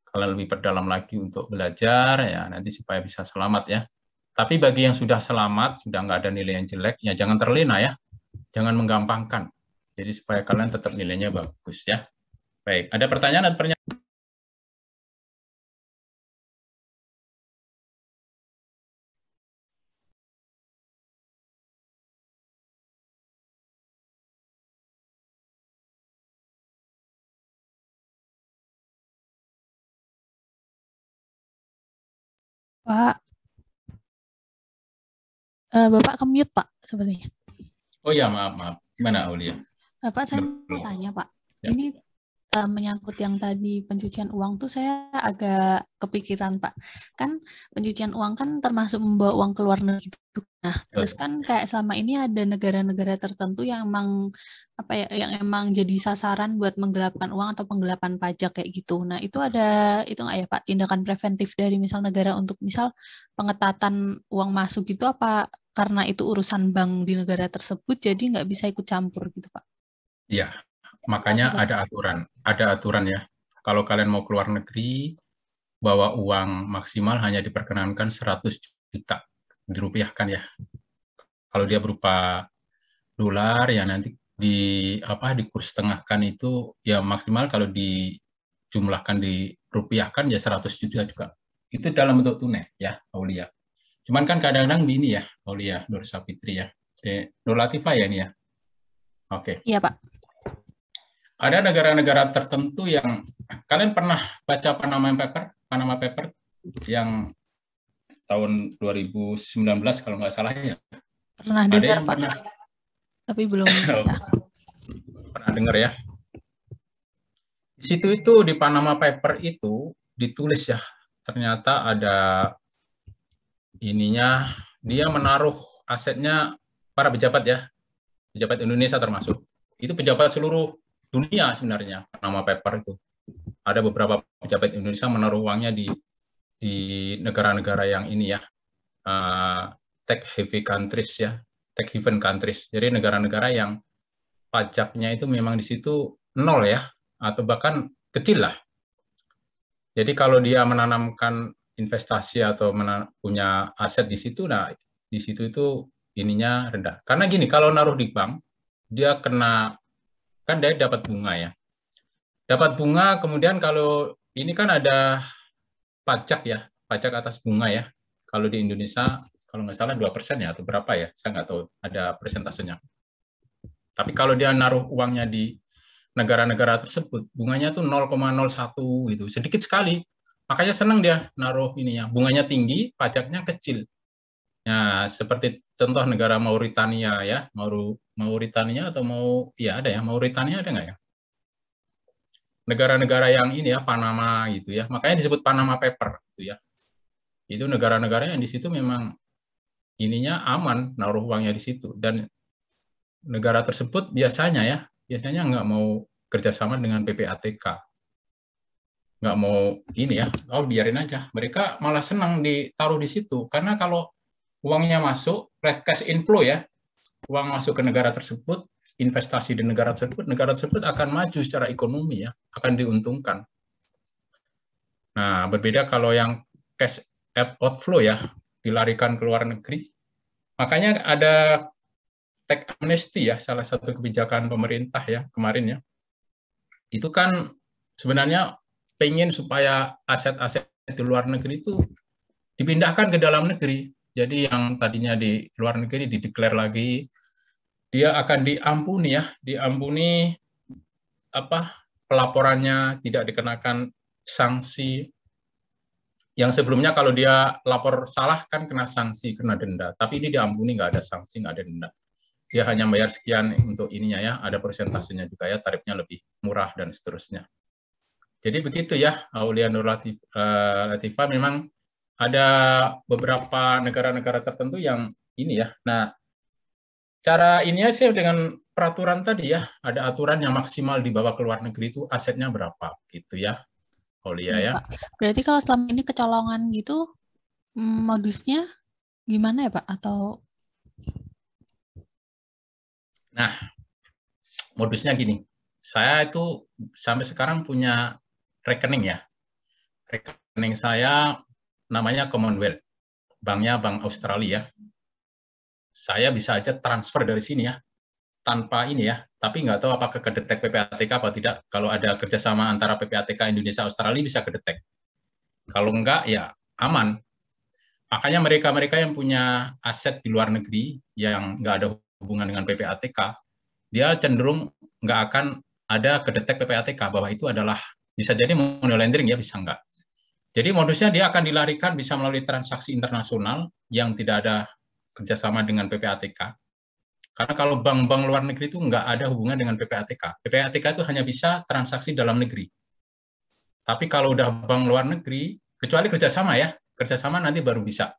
S1: Kalian lebih perdalam lagi untuk belajar ya nanti supaya bisa selamat ya. Tapi bagi yang sudah selamat, sudah nggak ada nilai yang jelek, ya jangan terlena ya. Jangan menggampangkan. Jadi supaya kalian tetap nilainya bagus ya. Baik, ada pertanyaan dan pernyataan?
S16: Pak, Bapak ke-mute, Pak, sepertinya.
S1: Oh ya, maaf. Gimana, Aulia?
S16: Pak, saya mau tanya, Pak.
S1: Ya.
S16: Ini menyangkut yang tadi pencucian uang tuh saya agak kepikiran, Pak. Kan pencucian uang kan termasuk membawa uang ke luar negeri. Nah, terus kan kayak selama ini ada negara-negara tertentu yang emang yang emang jadi sasaran buat menggelapkan uang atau penggelapan pajak kayak gitu. Nah, itu ada itu nggak ya, Pak, tindakan preventif dari misal negara untuk misal pengetatan uang masuk gitu, apa karena itu urusan bank di negara tersebut jadi nggak bisa ikut campur gitu, Pak?
S1: Iya, makanya ada aturan ya. Kalau kalian mau keluar negeri, bawa uang maksimal hanya diperkenankan 100 juta dirupiahkan ya. Kalau dia berupa dolar ya nanti dikurs tengahkan itu ya maksimal kalau dijumlahkan dirupiahkan ya 100 juta juga. Itu dalam bentuk tunai ya, Aulia. Cuman kan kadang-kadang ini ya, Aulia, Nur Sapitri ya. Nur Latifah ya ini ya. Oke.
S16: Iya, Pak.
S1: Ada negara-negara tertentu yang kalian pernah baca Panama Paper yang tahun 2019 kalau nggak salah ya.
S16: Pernah dengar, Pak. Tapi belum ya.
S1: Pernah dengar ya. Di situ itu di Panama Paper itu ditulis ya, ternyata ada ininya, dia menaruh asetnya para pejabat ya, pejabat Indonesia termasuk. Itu pejabat seluruh dunia sebenarnya, Panama Paper itu. Ada beberapa pejabat Indonesia menaruh uangnya di negara-negara yang ini ya, tax haven countries. Jadi negara-negara yang pajaknya itu memang di situ nol ya, atau bahkan kecil lah. Jadi kalau dia menanamkan investasi atau punya aset di situ, nah di situ itu ininya rendah. Karena gini, kalau naruh di bank, dia kan dia dapat bunga ya. Dapat bunga, kemudian kalau ini kan ada pajak ya, pajak atas bunga ya. Kalau di Indonesia, kalau nggak salah 2% ya, atau berapa ya, saya nggak tahu, ada persentasenya. Tapi kalau dia naruh uangnya di negara-negara tersebut, bunganya tuh 0,01 gitu, sedikit sekali. Makanya senang dia naruh ininya, bunganya tinggi, pajaknya kecil. Nah, seperti contoh negara Mauritania ya, Mauritania atau ada ya, Mauritania ada nggak ya? Negara-negara yang ini ya, Panama gitu ya, makanya disebut Panama Paper gitu ya. Itu negara-negara yang di situ memang ininya aman, naruh uangnya di situ. Dan negara tersebut biasanya nggak mau kerjasama dengan PPATK. Nggak mau ini ya, biarin aja. Mereka malah senang ditaruh di situ. Karena kalau uangnya masuk, cash inflow ya, uang masuk ke negara tersebut, investasi di negara tersebut akan maju secara ekonomi ya, akan diuntungkan. Nah, berbeda kalau yang cash outflow ya, dilarikan ke luar negeri. Makanya ada tax amnesty ya, salah satu kebijakan pemerintah ya kemarin ya. Itu kan sebenarnya pengen supaya aset-aset di luar negeri itu dipindahkan ke dalam negeri. Jadi yang tadinya di luar negeri dideklar lagi, dia akan diampuni pelaporannya tidak dikenakan sanksi. Yang sebelumnya kalau dia lapor salah kan kena sanksi, kena denda. Tapi ini diampuni, nggak ada sanksi, nggak ada denda. Dia hanya bayar sekian untuk ininya ya, ada persentasenya juga ya, tarifnya lebih murah dan seterusnya. Jadi begitu ya, Aulia Nur Latifah, memang ada beberapa negara-negara tertentu yang ini ya. Nah, cara ini sih dengan peraturan tadi ya, ada aturan yang maksimal dibawa ke luar negeri itu asetnya berapa gitu ya. Aulia ya.
S16: Pak. Berarti kalau selama ini kecolongan gitu, modusnya gimana ya Pak? Atau
S1: Nah, modusnya gini, saya itu sampai sekarang punya rekening ya. Rekening saya namanya Commonwealth, banknya Bank Australia. Saya bisa aja transfer dari sini ya, tanpa ini ya, tapi nggak tahu apakah kedetek PPATK apa tidak. Kalau ada kerjasama antara PPATK Indonesia Australia bisa kedetek. Kalau enggak ya aman. Makanya mereka-mereka yang punya aset di luar negeri yang nggak ada hubungan dengan PPATK, dia cenderung nggak akan ada kedetek PPATK bahwa itu adalah bisa jadi money laundering ya, bisa enggak. Jadi modusnya dia akan dilarikan bisa melalui transaksi internasional yang tidak ada kerjasama dengan PPATK. Karena kalau bank-bank luar negeri itu nggak ada hubungan dengan PPATK. PPATK itu hanya bisa transaksi dalam negeri. Tapi kalau udah bank luar negeri, kecuali kerjasama ya, kerjasama nanti baru bisa.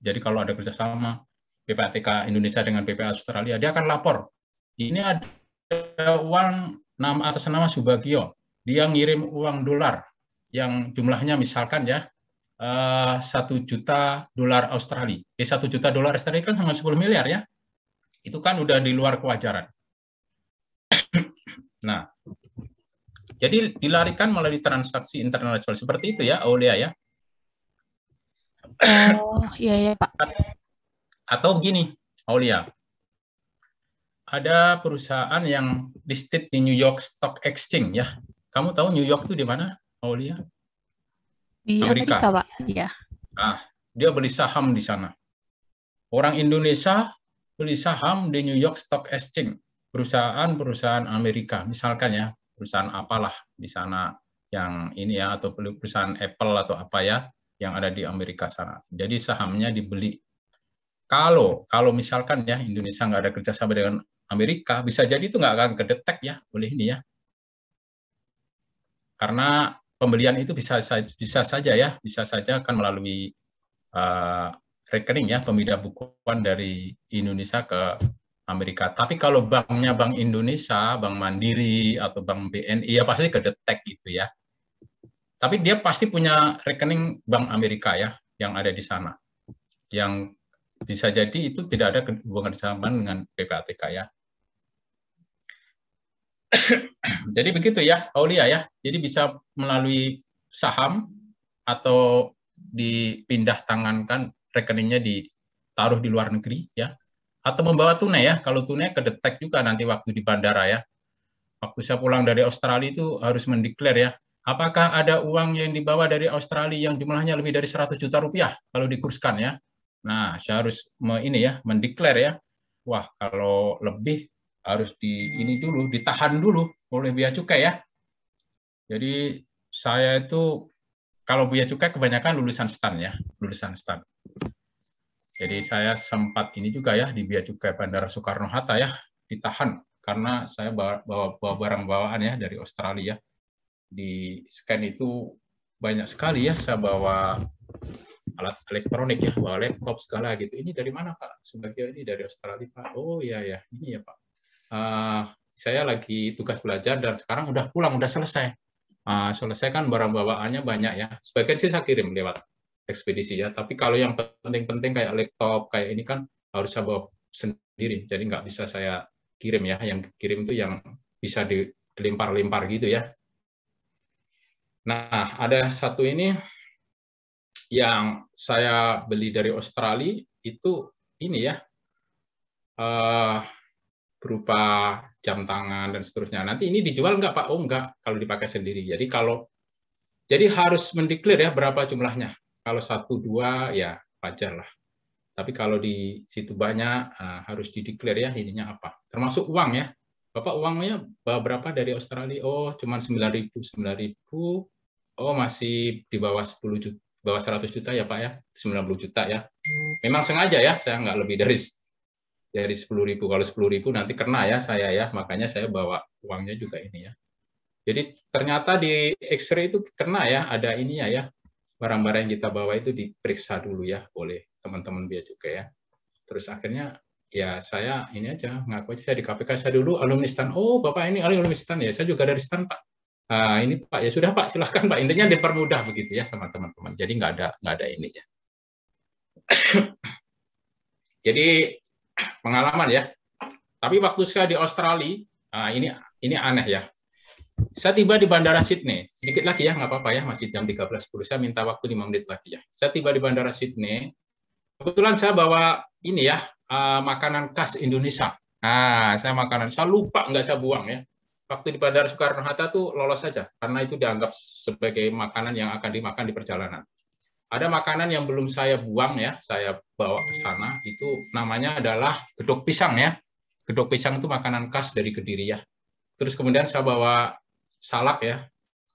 S1: Jadi kalau ada kerjasama PPATK Indonesia dengan PPA Australia, dia akan lapor. Ini ada uang atas nama Subagio, dia ngirim uang dolar yang jumlahnya misalkan ya 1 juta dolar Australia. 1 juta dolar Australia kan sama 10 miliar ya. Itu kan udah di luar kewajaran. Nah, jadi dilarikan melalui transaksi internasional seperti itu ya, Aulia ya.
S16: Oh, iya ya Pak.
S1: Atau begini, Aulia. Ada perusahaan yang listed di New York Stock Exchange ya. Kamu tahu New York itu di mana, Aulia?
S16: Di Amerika Pak. Iya.
S1: Nah, dia beli saham di sana. Orang Indonesia beli saham di New York Stock Exchange, perusahaan-perusahaan Amerika, misalkan ya, perusahaan apalah di sana yang ini ya, atau perusahaan Apple atau apa ya, yang ada di Amerika sana. Jadi sahamnya dibeli. Kalau misalkan ya Indonesia nggak ada kerjasama dengan Amerika, bisa jadi itu nggak akan kedetek ya oleh ini ya. Karena pembelian itu bisa saja ya, bisa saja akan melalui rekening ya, pemindah bukuan dari Indonesia ke Amerika. Tapi kalau banknya Bank Indonesia, Bank Mandiri, atau Bank BNI, ya pasti kedetek gitu ya. Tapi dia pasti punya rekening Bank Amerika ya, yang ada di sana. Yang bisa jadi itu tidak ada hubungan sama dengan PPATK ya. Jadi begitu ya, Aulia ya. Jadi bisa melalui saham atau dipindah tangankan rekeningnya ditaruh di luar negeri ya, atau membawa tunai ya. Kalau tunai kedetek juga nanti waktu di bandara ya. Waktu saya pulang dari Australia itu harus mendeklar ya, apakah ada uang yang dibawa dari Australia yang jumlahnya lebih dari 100 juta rupiah kalau dikurskan ya. Nah, saya harus mendeklar ya. Wah, kalau lebih harus ditahan dulu oleh bea cukai ya. Jadi saya itu kalau bea cukai kebanyakan lulusan STAN ya, lulusan STAN. Jadi saya sempat ini juga ya di bea cukai Bandara Soekarno-Hatta ya, ditahan karena saya bawa barang bawaan ya dari Australia. Di scan itu banyak sekali ya, saya bawa alat elektronik ya, bawa laptop segala gitu. Ini dari mana Pak? Sebagian ini dari Australia Pak. Oh iya ya, ini ya Pak. Saya lagi tugas belajar dan sekarang udah pulang, udah selesai. Selesai kan barang bawaannya banyak ya. Sebagian sih saya kirim lewat ekspedisi ya. Tapi kalau yang penting-penting kayak laptop, kayak ini kan harus saya bawa sendiri. Jadi nggak bisa saya kirim ya. Yang kirim itu yang bisa dilempar-lempar gitu ya. Nah, ada satu ini yang saya beli dari Australia itu ini ya, berupa jam tangan dan seterusnya. Nanti ini dijual nggak Pak? Oh nggak, kalau dipakai sendiri. Jadi harus mendeklar ya berapa jumlahnya. Kalau 1-2 ya wajar lah. Tapi kalau di situ banyak harus dideklar ya ininya apa. Termasuk uang ya. Bapak uangnya berapa dari Australia? Oh, cuma 9.000. Oh, masih di bawah 10 juta, bawah 100 juta ya Pak ya, 90 juta ya. Memang sengaja ya, saya nggak lebih dari 10.000. Kalau 10.000 nanti kena ya saya ya, makanya saya bawa uangnya juga ini ya. Jadi ternyata di X-ray itu kena ya, ada ininya ya, barang-barang yang kita bawa itu diperiksa dulu ya oleh teman-teman bea cukai ya. Terus akhirnya ya saya ini aja ngaku aja saya di KPK, saya dulu alumni STAN. Oh Bapak ini alumni STAN ya, saya juga dari STAN Pak. Ini Pak ya sudah Pak silahkan Pak, intinya dipermudah begitu ya sama teman-teman. Jadi nggak ada ininya. Jadi pengalaman ya. Tapi waktu saya di Australia, ini aneh ya. Saya tiba di Bandara Sydney. Sedikit lagi ya, nggak apa-apa ya, masih jam 13.10. Saya minta waktu 5 menit lagi ya. Saya tiba di Bandara Sydney. Kebetulan saya bawa ini ya, makanan khas Indonesia. Saya lupa nggak saya buang ya. Waktu di Bandara Soekarno-Hatta tuh lolos saja, karena itu dianggap sebagai makanan yang akan dimakan di perjalanan. Ada makanan yang belum saya buang ya, saya bawa ke sana, itu namanya adalah gedok pisang ya. Gedok pisang itu makanan khas dari Kediri ya. Terus kemudian saya bawa salak ya.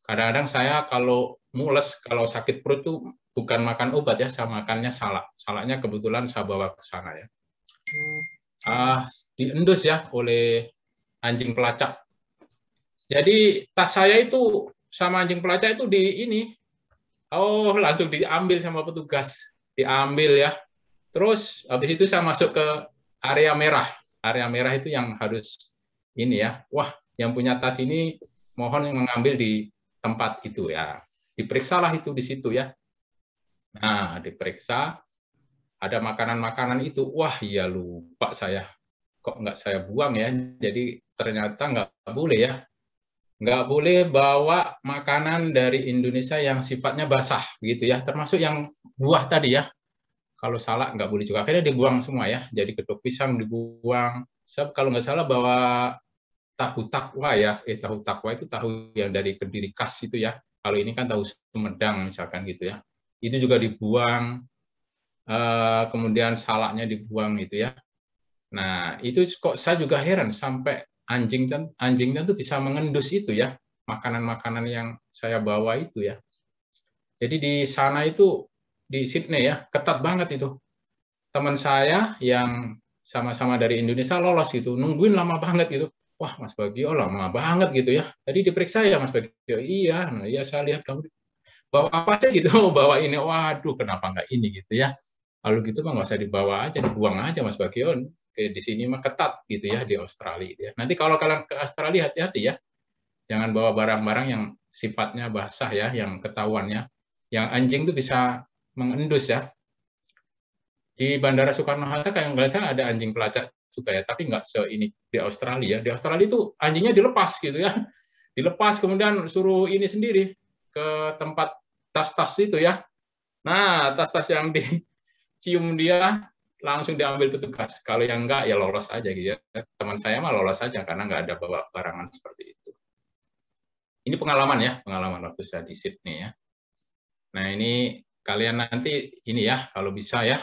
S1: Kadang-kadang saya kalau mules, kalau sakit perut tuh bukan makan obat ya, saya makannya salak. Salaknya kebetulan saya bawa ke sana ya. Diendus ya oleh anjing pelacak. Jadi tas saya itu sama anjing pelacak itu langsung diambil sama petugas, diambil ya. Terus habis itu saya masuk ke area merah. Area merah itu yang harus ini ya. Wah, yang punya tas ini mohon mengambil di tempat itu ya. Diperiksalah itu di situ ya. Nah, diperiksa ada makanan-makanan itu. Wah, ya lupa saya. Kok nggak saya buang ya? Jadi ternyata nggak boleh ya. Nggak boleh bawa makanan dari Indonesia yang sifatnya basah gitu ya, termasuk yang buah tadi ya. Kalau salak nggak boleh juga, akhirnya dibuang semua ya. Jadi gedok pisang dibuang. Saya kalau nggak salah bawa tahu takwa ya, tahu takwa itu tahu yang dari Kediri khas itu ya. Kalau ini kan tahu Sumedang misalkan gitu ya. Itu juga dibuang. Kemudian salaknya dibuang gitu ya. Nah itu kok saya juga heran sampai anjingnya tuh bisa mengendus itu ya, makanan-makanan yang saya bawa itu ya. Jadi di sana itu, di Sydney ya, ketat banget itu. Teman saya yang sama-sama dari Indonesia lolos gitu, nungguin lama banget gitu. Wah Mas Bagio lama banget gitu ya. Tadi diperiksa ya Mas Bagio, iya, nah ya saya lihat kamu bawa apa aja gitu, bawa ini, waduh kenapa nggak ini gitu ya. Lalu gitu mah nggak usah dibawa aja, dibuang aja Mas Bagio. Di sini mah ketat gitu ya di Australia ya. Nanti kalau kalian ke Australia hati-hati ya. Jangan bawa barang-barang yang sifatnya basah ya, yang ketahuannya. Yang anjing itu bisa mengendus ya. Di Bandara Soekarno-Hatta kayak nggak salah ada anjing pelacak juga ya, tapi nggak ini di Australia. Di Australia itu anjingnya dilepas gitu ya. Dilepas kemudian suruh ini sendiri ke tempat tas-tas itu ya. Nah, tas-tas yang dicium dia langsung diambil petugas. Kalau yang enggak, ya lolos aja gitu ya. Teman saya mah lolos aja karena nggak ada bawa barangan seperti itu. Ini pengalaman ya, pengalaman waktu saya di Sydney ya. Nah ini kalian nanti ini ya, kalau bisa ya,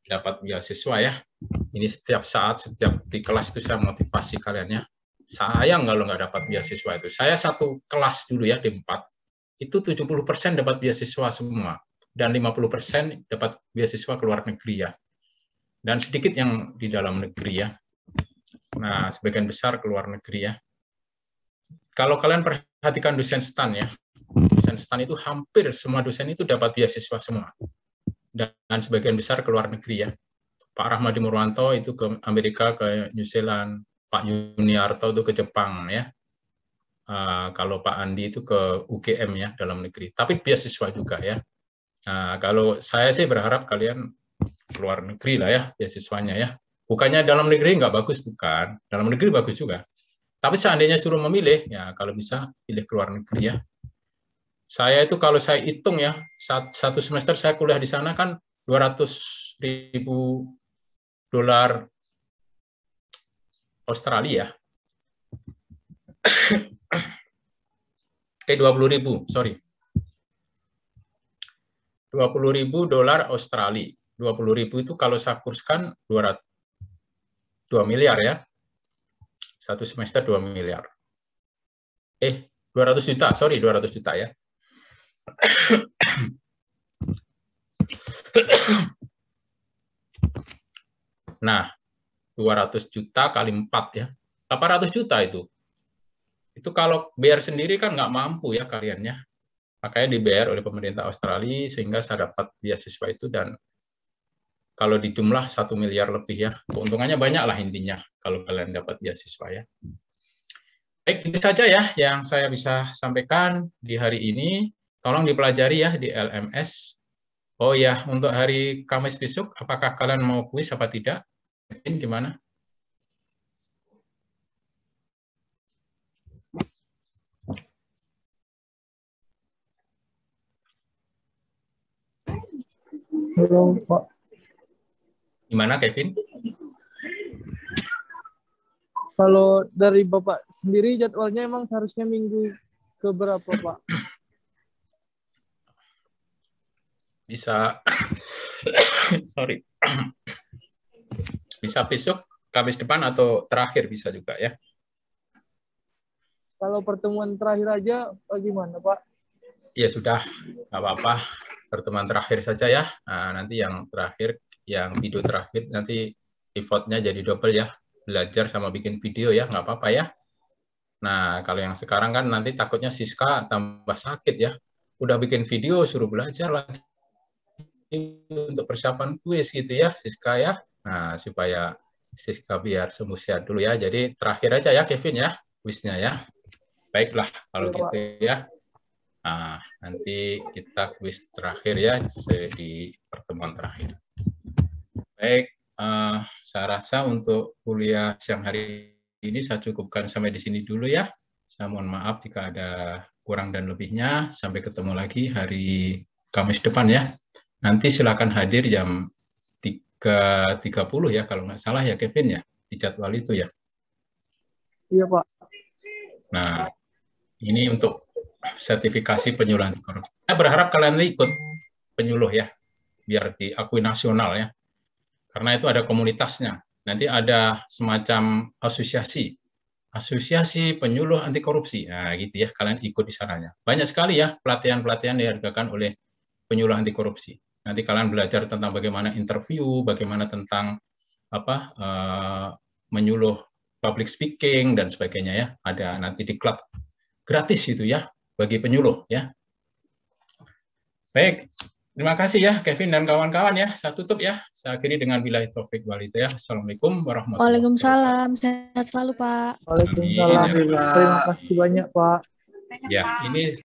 S1: dapat beasiswa ya. Ini setiap saat, setiap di kelas itu saya motivasi kalian ya. Sayang kalau nggak dapat beasiswa itu. Saya satu kelas dulu ya, di 4, itu 70% dapat beasiswa semua. Dan 50% dapat beasiswa ke luar negeri ya. Dan sedikit yang di dalam negeri ya. Nah, sebagian besar ke luar negeri ya. Kalau kalian perhatikan dosen STAN ya, dosen STAN itu hampir semua dosen itu dapat beasiswa semua. Dan sebagian besar ke luar negeri ya. Pak Rahmadi Murwanto itu ke Amerika, ke New Zealand. Pak Yuniarto itu ke Jepang ya. Kalau Pak Andi itu ke UGM ya, dalam negeri. Tapi beasiswa juga ya. Nah, kalau saya sih berharap kalian keluar negeri lah ya, beasiswanya ya. Bukannya dalam negeri nggak bagus, bukan. Dalam negeri bagus juga. Tapi seandainya suruh memilih, ya kalau bisa pilih keluar negeri ya. Saya itu kalau saya hitung ya, satu semester saya kuliah di sana kan $200.000 Australia. 20.000, sorry. $20.000 Australia. 20.000 itu kalau saya kurskan 2 miliar ya. Satu semester 2 miliar. 200 juta, sorry 200 juta ya. Nah, 200 juta kali 4 ya. 800 juta itu. Itu kalau bayar sendiri kan nggak mampu ya kaliannya. Makanya dibayar oleh pemerintah Australia sehingga saya dapat beasiswa itu, dan kalau dijumlah 1 miliar lebih ya. Keuntungannya banyak lah intinya kalau kalian dapat beasiswa ya. Baik, itu saja ya yang saya bisa sampaikan di hari ini. Tolong dipelajari ya di LMS. Oh ya, untuk hari Kamis besok, apakah kalian mau kuis apa tidak? Kevin, gimana?
S17: Halo, Pak.
S1: Gimana, Kevin?
S17: Kalau dari Bapak sendiri jadwalnya emang seharusnya minggu ke berapa, Pak?
S1: Bisa, sorry, bisa besok, Kamis depan, atau terakhir bisa juga ya.
S17: Kalau pertemuan terakhir aja bagaimana, Pak?
S1: Ya sudah, nggak apa-apa. Pertemuan terakhir saja ya. Nah, nanti yang terakhir, yang video terakhir, nanti effortnya jadi double ya. Belajar sama bikin video ya, nggak apa-apa ya. Nah, kalau yang sekarang kan nanti takutnya Siska tambah sakit ya. Udah bikin video, suruh belajar lagi untuk persiapan kuis gitu ya, Siska ya. Nah, supaya Siska biar sembuh sehat dulu ya. Jadi terakhir aja ya, Kevin ya, kuisnya ya. Baiklah, kalau gitu ya. Nah, nanti kita kuis terakhir ya di pertemuan terakhir. Baik, saya rasa untuk kuliah siang hari ini saya cukupkan sampai di sini dulu ya. Saya mohon maaf jika ada kurang dan lebihnya. Sampai ketemu lagi hari Kamis depan ya. Nanti silakan hadir jam 3.30 ya, kalau nggak salah ya Kevin ya, di jadwal itu ya.
S17: Iya Pak.
S1: Nah, ini untuk sertifikasi penyuluh anti korupsi. Saya berharap kalian ikut penyuluh ya, biar diakui nasional ya. Karena itu ada komunitasnya. Nanti ada semacam asosiasi penyuluh anti korupsi. Nah, gitu ya, kalian ikut di sananya. Banyak sekali ya pelatihan-pelatihan diadakan oleh penyuluh anti korupsi. Nanti kalian belajar tentang bagaimana interview, bagaimana tentang menyuluh public speaking dan sebagainya ya. Ada nanti diklat gratis itu ya bagi penyuluh ya. Baik, terima kasih ya Kevin dan kawan-kawan ya. Saya tutup ya. Saya akhiri dengan billahi taufik wal hidayah. Assalamualaikum warahmatullahi wabarakatuh.
S16: Waalaikumsalam. Sehat selalu, Pak.
S17: Waalaikumsalam. Terima kasih banyak, Pak.
S1: Ya, ini